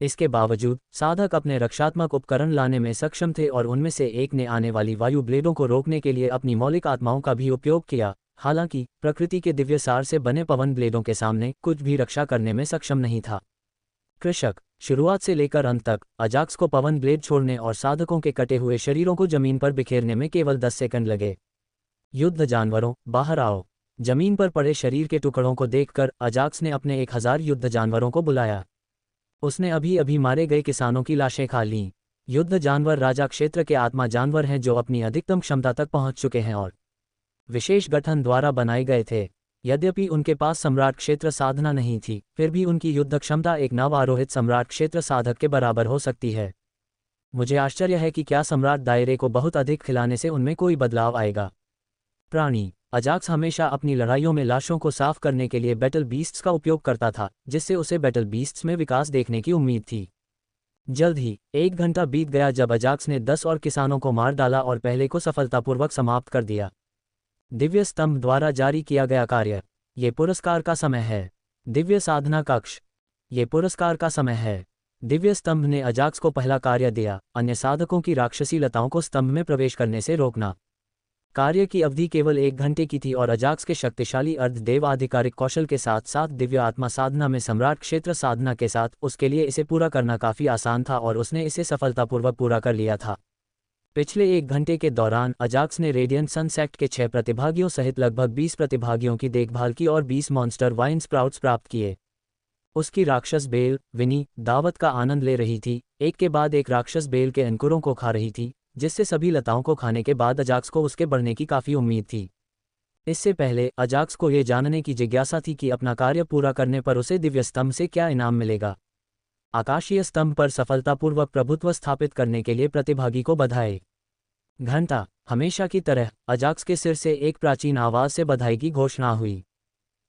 इसके बावजूद साधक अपने रक्षात्मक उपकरण लाने में सक्षम थे और उनमें से एक ने आने वाली वायु ब्लेडों को रोकने के लिए अपनी मौलिक आत्माओं का भी उपयोग किया। हालांकि प्रकृति के दिव्य सार से बने पवन ब्लेडों के सामने कुछ भी रक्षा करने में सक्षम नहीं था। कृषक। शुरुआत से लेकर अंत तक अजाक्स को पवन ब्लेड छोड़ने और साधकों के कटे हुए शरीरों को जमीन पर बिखेरने में केवल 10 सेकंड लगे। युद्ध जानवरों, बाहर आओ। जमीन पर पड़े शरीर के टुकड़ों को देखकर अजाक्स ने अपने 1000 युद्ध जानवरों को बुलाया। उसने अभी अभी मारे गए किसानों की लाशें खा लीं। युद्ध जानवर राजा क्षेत्र के आत्मा जानवर हैं जो अपनी अधिकतम क्षमता तक पहुंच चुके हैं और विशेष गठन द्वारा बनाए गए थे। यद्यपि उनके पास सम्राट क्षेत्र साधना नहीं थी, फिर भी उनकी युद्ध क्षमता एक नव आरोहित सम्राट क्षेत्र साधक के बराबर हो सकती है। मुझे आश्चर्य है कि क्या सम्राट दायरे को बहुत अधिक खिलाने से उनमें कोई बदलाव आएगा। प्राणी। अजाक्स हमेशा अपनी लड़ाइयों में लाशों को साफ करने के लिए बैटल बीस्ट्स का उपयोग करता था, जिससे उसे बैटल बीस्ट्स में विकास देखने की उम्मीद थी। जल्द ही 1 घंटा बीत गया जब अजाक्स ने 10 और किसानों को मार डाला और पहले को सफलतापूर्वक समाप्त कर दिया। दिव्य स्तंभ द्वारा जारी किया गया कार्य। ये पुरस्कार का समय है। दिव्य साधना कक्ष। ये पुरस्कार का समय है। दिव्य स्तंभ ने अजाक्स को पहला कार्य दिया, अन्य साधकों की राक्षसी लताओं को स्तंभ में प्रवेश करने से रोकना। कार्य की अवधि केवल 1 घंटे की थी और अजाक्स के शक्तिशाली अर्धदेव आधिकारिक कौशल के साथ साथ दिव्य आत्मा साधना में सम्राट क्षेत्र साधना के साथ उसके लिए इसे पूरा करना काफ़ी आसान था और उसने इसे सफलतापूर्वक पूरा कर लिया था। पिछले 1 घंटे के दौरान अजाक्स ने रेडियंट सन सेक्ट के 6 प्रतिभागियों सहित लगभग 20 प्रतिभागियों की देखभाल की और 20 मॉन्स्टर वाइन स्प्राउट्स प्राप्त किए। उसकी राक्षस बेल विनी दावत का आनंद ले रही थी, एक के बाद एक राक्षस बेल के अंकुरों को खा रही थी, जिससे सभी लताओं को खाने के बाद अजाक्स को उसके बढ़ने की काफ़ी उम्मीद थी। इससे पहले अजाक्स को ये जानने की जिज्ञासा थी कि अपना कार्य पूरा करने पर उसे दिव्य स्तंभ से क्या इनाम मिलेगा। आकाशीय स्तंभ पर सफलतापूर्वक प्रभुत्व स्थापित करने के लिए प्रतिभागी को बधाई। घंटा। हमेशा की तरह अजाक्स के सिर से एक प्राचीन आवाज से बधाई की घोषणा हुई।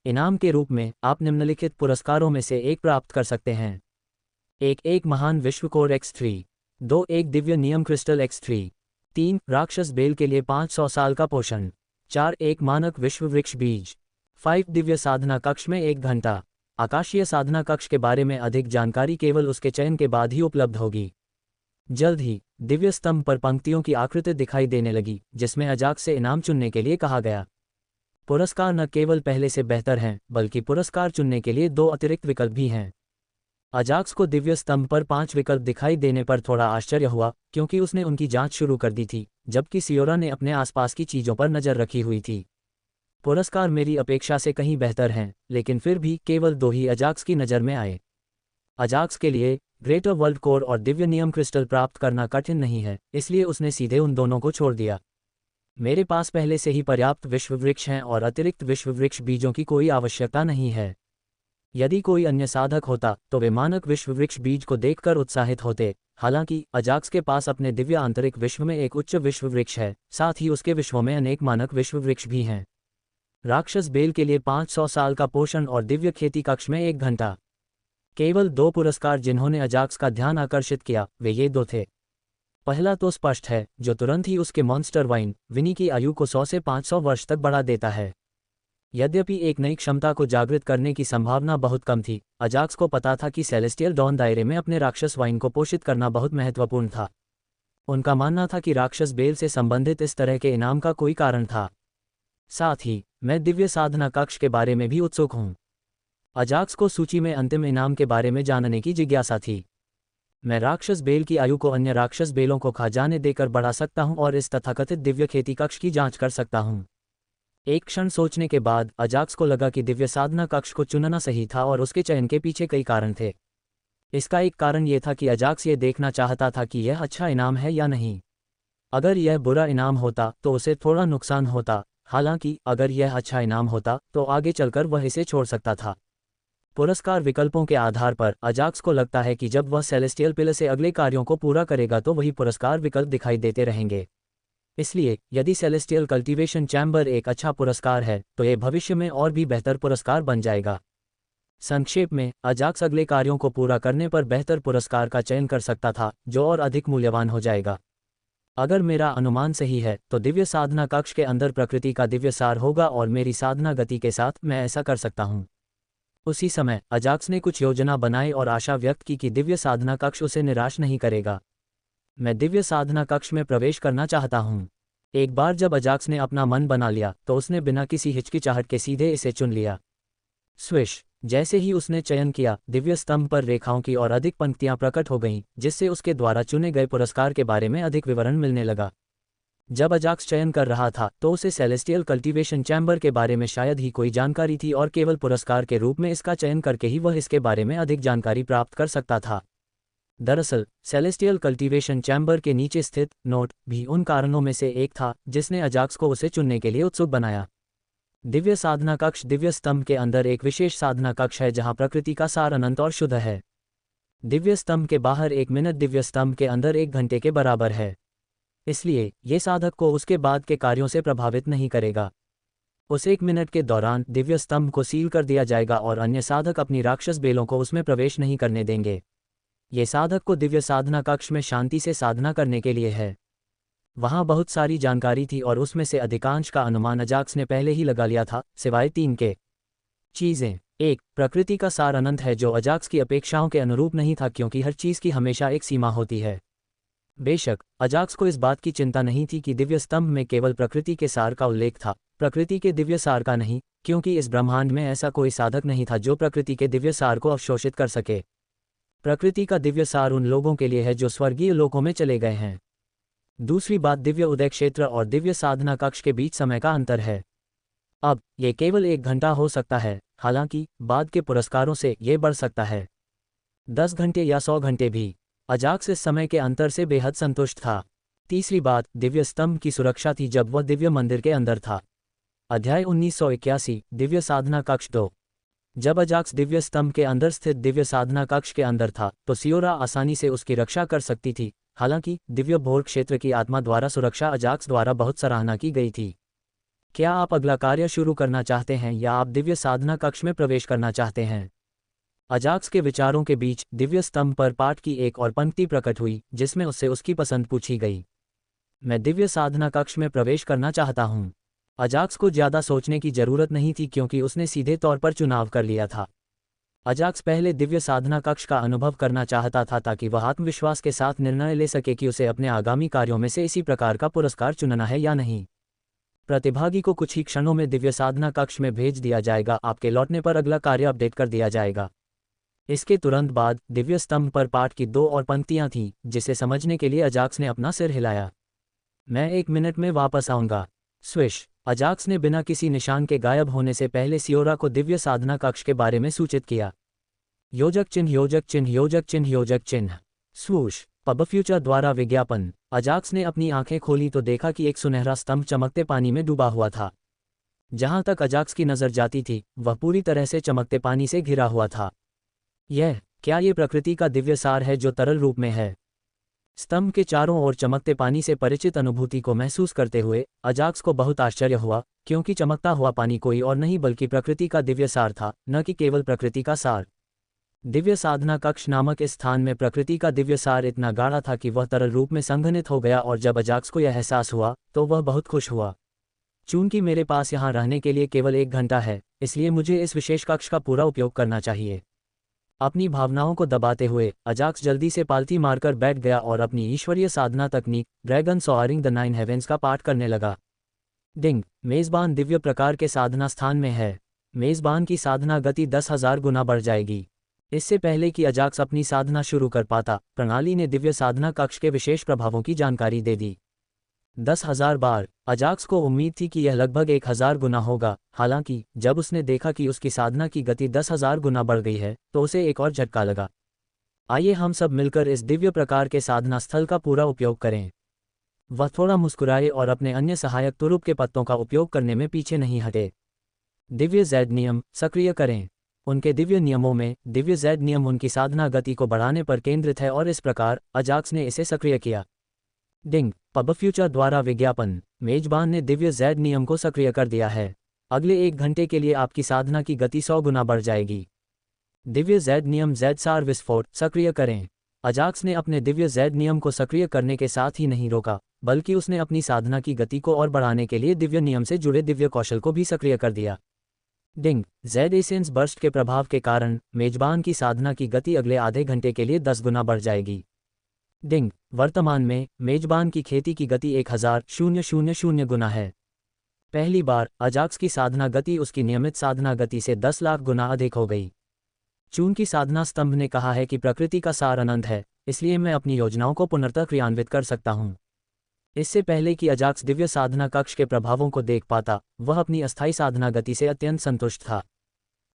इनाम के रूप में आप निम्नलिखित पुरस्कारों में से एक प्राप्त कर सकते हैं। एक महान विश्वकोर X3। 2 एक दिव्य नियम क्रिस्टल X3। 3 राक्षस बेल के लिए 500 साल का पोषण। 4 एक मानक विश्व वृक्ष बीज। 5 दिव्य साधना कक्ष में 1 घंटा। आकाशीय साधना कक्ष के बारे में अधिक जानकारी केवल उसके चयन के बाद ही उपलब्ध होगी। जल्द ही दिव्य स्तंभ पर पंक्तियों की आकृति दिखाई देने लगी जिसमें अजाक्स से इनाम चुनने के लिए कहा गया। पुरस्कार न केवल पहले से बेहतर हैं बल्कि पुरस्कार चुनने के लिए 2 अतिरिक्त विकल्प भी हैं। अजाक्स को दिव्य स्तंभ पर 5 विकल्प दिखाई देने पर थोड़ा आश्चर्य हुआ क्योंकि उसने उनकी जांच शुरू कर दी थी, जबकि सियोरा ने अपने आसपास की चीज़ों पर नज़र रखी हुई थी। पुरस्कार मेरी अपेक्षा से कहीं बेहतर हैं, लेकिन फिर भी केवल 2 ही अजाक्स की नज़र में आए। अजाक्स के लिए ग्रेटर वर्ल्ड कोर और दिव्य नियम क्रिस्टल प्राप्त करना कठिन नहीं है, इसलिए उसने सीधे उन दोनों को छोड़ दिया। मेरे पास पहले से ही पर्याप्त विश्व वृक्ष हैं और अतिरिक्त विश्व वृक्ष बीजों की कोई आवश्यकता नहीं है। यदि कोई अन्य साधक होता तो वे मानक विश्व वृक्ष बीज को देखकर उत्साहित होते। हालांकि अजाक्स के पास अपने दिव्य आंतरिक विश्व में एक उच्च विश्व वृक्ष है, साथ ही उसके विश्वों में अनेक मानक विश्व वृक्ष भी हैं। राक्षस बेल के लिए 500 साल का पोषण और दिव्य खेती कक्ष में 1 घंटा। केवल 2 पुरस्कार जिन्होंने अजाक्स का ध्यान आकर्षित किया वे ये 2 थे। पहला तो स्पष्ट है, जो तुरंत ही उसके मॉन्स्टर वाइन विनी की आयु को 100 से 500 वर्ष तक बढ़ा देता है। यद्यपि एक नई क्षमता को जागृत करने की संभावना बहुत कम थी, अजाक्स को पता था कि सेलेस्टियल डॉन दायरे में अपने राक्षस वाइन को पोषित करना बहुत महत्वपूर्ण था। उनका मानना था कि राक्षस बेल से संबंधित इस तरह के इनाम का कोई कारण था। साथ ही मैं दिव्य साधना कक्ष के बारे में भी उत्सुक हूँ। अजाक्स को सूची में अंतिम इनाम के बारे में जानने की जिज्ञासा थी। मैं राक्षस बेल की आयु को अन्य राक्षस बेलों को खा जाने देकर बढ़ा सकता हूं और इस तथाकथित दिव्य खेती कक्ष की जांच कर सकता हूं। एक क्षण सोचने के बाद अजाक्स को लगा कि दिव्य साधना कक्ष को चुनना सही था और उसके चयन के पीछे कई कारण थे। इसका एक कारण यह था कि अजाक्स ये देखना चाहता था कि यह अच्छा इनाम है या नहीं। अगर यह बुरा इनाम होता तो उसे थोड़ा नुकसान होता, हालांकि अगर यह अच्छा इनाम होता तो आगे चलकर वह इसे छोड़ सकता था। पुरस्कार विकल्पों के आधार पर अजाक्स को लगता है कि जब वह सेलेस्टियल पिलर से अगले कार्यों को पूरा करेगा तो वही पुरस्कार विकल्प दिखाई देते रहेंगे। इसलिए यदि सेलेस्टियल कल्टीवेशन चैम्बर एक अच्छा पुरस्कार है तो यह भविष्य में और भी बेहतर पुरस्कार बन जाएगा। संक्षेप में, अजाक्स अगले कार्यों को पूरा करने पर बेहतर पुरस्कार का चयन कर सकता था जो और अधिक मूल्यवान हो जाएगा। अगर मेरा अनुमान सही है तो दिव्य साधना कक्ष के अंदर प्रकृति का दिव्य सार होगा और मेरी साधना गति के साथ मैं ऐसा कर सकता हूँ। उसी समय अजाक्स ने कुछ योजना बनाई और आशा व्यक्त की कि दिव्य साधना कक्ष उसे निराश नहीं करेगा। मैं दिव्य साधना कक्ष में प्रवेश करना चाहता हूँ। एक बार जब अजाक्स ने अपना मन बना लिया तो उसने बिना किसी हिचकिचाहट के सीधे इसे चुन लिया। स्विश। जैसे ही उसने चयन किया, दिव्य स्तंभ पर रेखाओं की और अधिक पंक्तियां प्रकट हो गईं, जिससे उसके द्वारा चुने गए पुरस्कार के बारे में अधिक विवरण मिलने लगा। जब अजाक्स चयन कर रहा था तो उसे सेलेस्टियल कल्टीवेशन चैम्बर के बारे में शायद ही कोई जानकारी थी और केवल पुरस्कार के रूप में इसका चयन करके ही वह इसके बारे में अधिक जानकारी प्राप्त कर सकता था। दरअसल सेलेस्टियल कल्टीवेशन चैम्बर के नीचे स्थित नोट भी उन कारणों में से एक था जिसने अजाक्स को उसे चुनने के लिए उत्सुक बनाया। दिव्य साधना कक्ष दिव्य स्तंभ के अंदर एक विशेष साधना कक्ष है जहां प्रकृति का सार अनंत और शुद्ध है। दिव्य स्तंभ के बाहर 1 मिनट दिव्य स्तंभ के अंदर 1 घंटे के बराबर है। इसलिए ये साधक को उसके बाद के कार्यों से प्रभावित नहीं करेगा। उस 1 मिनट के दौरान दिव्य स्तंभ को सील कर दिया जाएगा और अन्य साधक अपनी राक्षस बेलों को उसमें प्रवेश नहीं करने देंगे। ये साधक को दिव्य साधना कक्ष में शांति से साधना करने के लिए है। वहाँ बहुत सारी जानकारी थी और उसमें से अधिकांश का अनुमान अजाक्स ने पहले ही लगा लिया था, सिवाय 3 के। चीज़ें। 1. प्रकृति का सार अनंत है, जो अजाक्स की अपेक्षाओं के अनुरूप नहीं था, क्योंकि हर चीज़ की हमेशा एक सीमा होती है। बेशक अजाक्स को इस बात की चिंता नहीं थी कि दिव्य स्तंभ में केवल प्रकृति के सार का उल्लेख था, प्रकृति के दिव्य सार का नहीं, क्योंकि इस ब्रह्मांड में ऐसा कोई साधक नहीं था जो प्रकृति के दिव्य सार को अवशोषित कर सके। प्रकृति का दिव्य सार उन लोगों के लिए है जो स्वर्गीय लोकों में चले गए हैं। दूसरी बात, दिव्य उदय क्षेत्र और दिव्य साधना कक्ष के बीच समय का अंतर है। अब ये केवल 1 घंटा हो सकता है, हालांकि बाद के पुरस्कारों से ये बढ़ सकता है 10 घंटे या 100 घंटे भी। अजाक्स इस समय के अंतर से बेहद संतुष्ट था। तीसरी बात, दिव्य स्तंभ की सुरक्षा थी जब वह दिव्य मंदिर के अंदर था। अध्याय 1981, दिव्य साधना कक्ष 2। जब अजाक्स दिव्य स्तंभ के अंदर स्थित दिव्य साधना कक्ष के अंदर था तो सियोरा आसानी से उसकी रक्षा कर सकती थी। हालांकि दिव्य भोर क्षेत्र की आत्मा द्वारा सुरक्षा अजाक्स द्वारा बहुत सराहना की गई थी। क्या आप अगला कार्य शुरू करना चाहते हैं या आप दिव्य साधना कक्ष में प्रवेश करना चाहते हैं? अजाक्स के विचारों के बीच दिव्य स्तंभ पर पाठ की एक और पंक्ति प्रकट हुई जिसमें उससे उसकी पसंद पूछी गई। मैं दिव्य साधना कक्ष में प्रवेश करना चाहता हूं। अजाक्स को ज्यादा सोचने की जरूरत नहीं थी क्योंकि उसने सीधे तौर पर चुनाव कर लिया था। अजाक्स पहले दिव्य साधना कक्ष का अनुभव करना चाहता था ताकि वह आत्मविश्वास के साथ निर्णय ले सके कि उसे अपने आगामी कार्यों में से इसी प्रकार का पुरस्कार चुनना है या नहीं। प्रतिभागी को कुछ ही क्षणों में दिव्य साधना कक्ष में भेज दिया जाएगा। आपके लौटने पर अगला कार्य अपडेट कर दिया जाएगा। इसके तुरंत बाद दिव्य स्तंभ पर पाठ की 2 और पंक्तियां थीं, जिसे समझने के लिए अजाक्स ने अपना सिर हिलाया। मैं 1 मिनट में वापस आऊंगा। स्विश। अजाक्स ने बिना किसी निशान के गायब होने से पहले सियोरा को दिव्य साधना कक्ष के बारे में सूचित किया। योजक चिन्ह योजक चिन्ह योजक चिन्ह योजक चिन्ह। स्वूश। पब फ्यूचर द्वारा विज्ञापन। अजाक्स ने अपनी आंखें खोली तो देखा कि एक सुनहरा स्तंभ चमकते पानी में डूबा हुआ था। जहां तक अजाक्स की नजर जाती थी वह पूरी तरह से चमकते पानी से घिरा हुआ था। क्या ये प्रकृति का दिव्य सार है जो तरल रूप में है? स्तंभ के चारों ओर चमकते पानी से परिचित अनुभूति को महसूस करते हुए अजाक्स को बहुत आश्चर्य हुआ, क्योंकि चमकता हुआ पानी कोई और नहीं बल्कि प्रकृति का दिव्य सार था, न कि केवल प्रकृति का सार। दिव्य साधना कक्ष नामक इस स्थान में प्रकृति का दिव्य सार इतना गाढ़ा था कि वह तरल रूप में संघनित हो गया, और जब अजाक्स को यह एहसास हुआ तो वह बहुत खुश हुआ। चूंकि मेरे पास यहाँ रहने के लिए केवल 1 घंटा है, इसलिए मुझे इस विशेष कक्ष का पूरा उपयोग करना चाहिए। अपनी भावनाओं को दबाते हुए अजाक्स जल्दी से पालथी मारकर बैठ गया और अपनी ईश्वरीय साधना तकनीक ड्रैगन सॉअरिंग द 9 हेवेंस का पाठ करने लगा। डिंग। मेज़बान दिव्य प्रकार के साधना स्थान में है। मेज़बान की साधना गति 10,000 गुना बढ़ जाएगी। इससे पहले कि अजाक्स अपनी साधना शुरू कर पाता, प्रणाली ने दिव्य साधना कक्ष के विशेष प्रभावों की जानकारी दे दी। 10,000 बार। अजाक्स को उम्मीद थी कि यह लगभग 1,000 गुना होगा। हालांकि जब उसने देखा कि उसकी साधना की गति 10,000 गुना बढ़ गई है तो उसे एक और झटका लगा। आइए हम सब मिलकर इस दिव्य प्रकार के साधना स्थल का पूरा उपयोग करें। वह थोड़ा मुस्कुराए और अपने अन्य सहायक तुरुप के पत्तों का उपयोग करने में पीछे नहीं हटे। दिव्य ज़ेड नियम सक्रिय करें। उनके दिव्य नियमों में दिव्य ज़ेड नियम उनकी साधना गति को बढ़ाने पर केंद्रित है, और इस प्रकार अजाक्स ने इसे सक्रिय किया। डिंग। पब फ्यूचर द्वारा विज्ञापन। मेजबान ने दिव्य ज़ेड नियम को सक्रिय कर दिया है। अगले 1 घंटे के लिए आपकी साधना की गति 100 गुना बढ़ जाएगी। दिव्य ज़ेड नियम ज़ेड सार विस्फोट सक्रिय करें। अजाक्स ने अपने दिव्य ज़ेड नियम को सक्रिय करने के साथ ही नहीं रोका, बल्कि उसने अपनी साधना की गति को और बढ़ाने के लिए दिव्य नियम से जुड़े दिव्य कौशल को भी सक्रिय कर दिया। डिंग। ज़ेड एसेंस बर्स्ट के प्रभाव के कारण मेजबान की साधना की गति अगले आधे घंटे के लिए 10 गुना बढ़ जाएगी। डिंग। वर्तमान में मेजबान की खेती की गति 1000 गुना है। पहली बार अजाक्स की साधना गति उसकी नियमित साधना गति से 10 लाख गुना अधिक हो गई। चूंकि साधना स्तंभ ने कहा है कि प्रकृति का सार अनंत है, इसलिए मैं अपनी योजनाओं को पुनर्तः क्रियान्वित कर सकता हूं। इससे पहले कि अजाक्स दिव्य साधना कक्ष के प्रभावों को देख पाता, वह अपनी अस्थायी साधना गति से अत्यंत संतुष्ट था।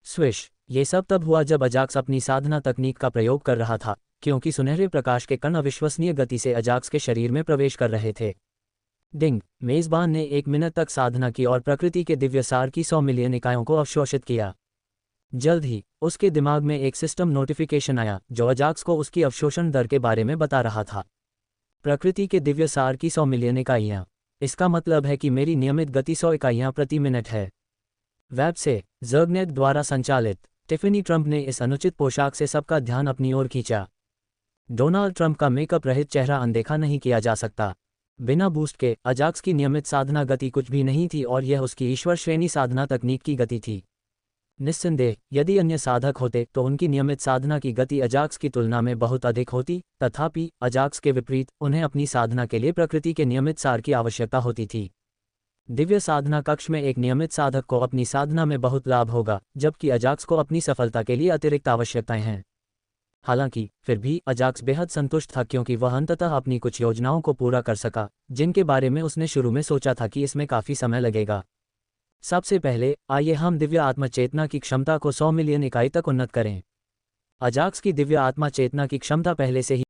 स्विश। ये सब तब हुआ जब अजाक्स अपनी साधना तकनीक का प्रयोग कर रहा था, क्योंकि सुनहरे प्रकाश के कण अविश्वसनीय गति से अजाक्स के शरीर में प्रवेश कर रहे थे। डिंग। मेजबान ने 1 मिनट तक साधना की और प्रकृति के दिव्य सार की 100 मिलियन इकाइयों को अवशोषित किया। जल्द ही उसके दिमाग में एक सिस्टम नोटिफिकेशन आया जो अजाक्स को उसकी अवशोषण दर के बारे में बता रहा था। प्रकृति के दिव्य सार की 100 मिलियन इकाइयाँ। इसका मतलब है कि मेरी नियमित गति 100 इकाइयाँ प्रति मिनट है। वेब से ज़र्गनेट द्वारा संचालित। टिफ़नी ट्रंप ने इस अनुचित पोशाक से सबका ध्यान अपनी ओर खींचा। डोनाल्ड ट्रंप का मेकअप रहित चेहरा अनदेखा नहीं किया जा सकता। बिना बूस्ट के अजाक्स की नियमित साधना गति कुछ भी नहीं थी और यह उसकी ईश्वर श्रेणी साधना तकनीक की गति थी। निस्संदेह यदि अन्य साधक होते तो उनकी नियमित साधना की गति अजाक्स की तुलना में बहुत अधिक होती, तथापि अजाक्स के विपरीत उन्हें अपनी साधना के लिए प्रकृति के नियमित सार की आवश्यकता होती थी। दिव्य साधना कक्ष में एक नियमित साधक को अपनी साधना में बहुत लाभ होगा, जबकि अजाक्स को अपनी सफलता के लिए अतिरिक्त आवश्यकताएं हैं। हालांकि फिर भी अजाक्स बेहद संतुष्ट था क्योंकि वह अंततः अपनी कुछ योजनाओं को पूरा कर सका, जिनके बारे में उसने शुरू में सोचा था कि इसमें काफ़ी समय लगेगा। सबसे पहले आइए हम दिव्य आत्मा चेतना की क्षमता को 100 मिलियन इकाई तक उन्नत करें। अजाक्स की दिव्य आत्मा चेतना की क्षमता पहले से ही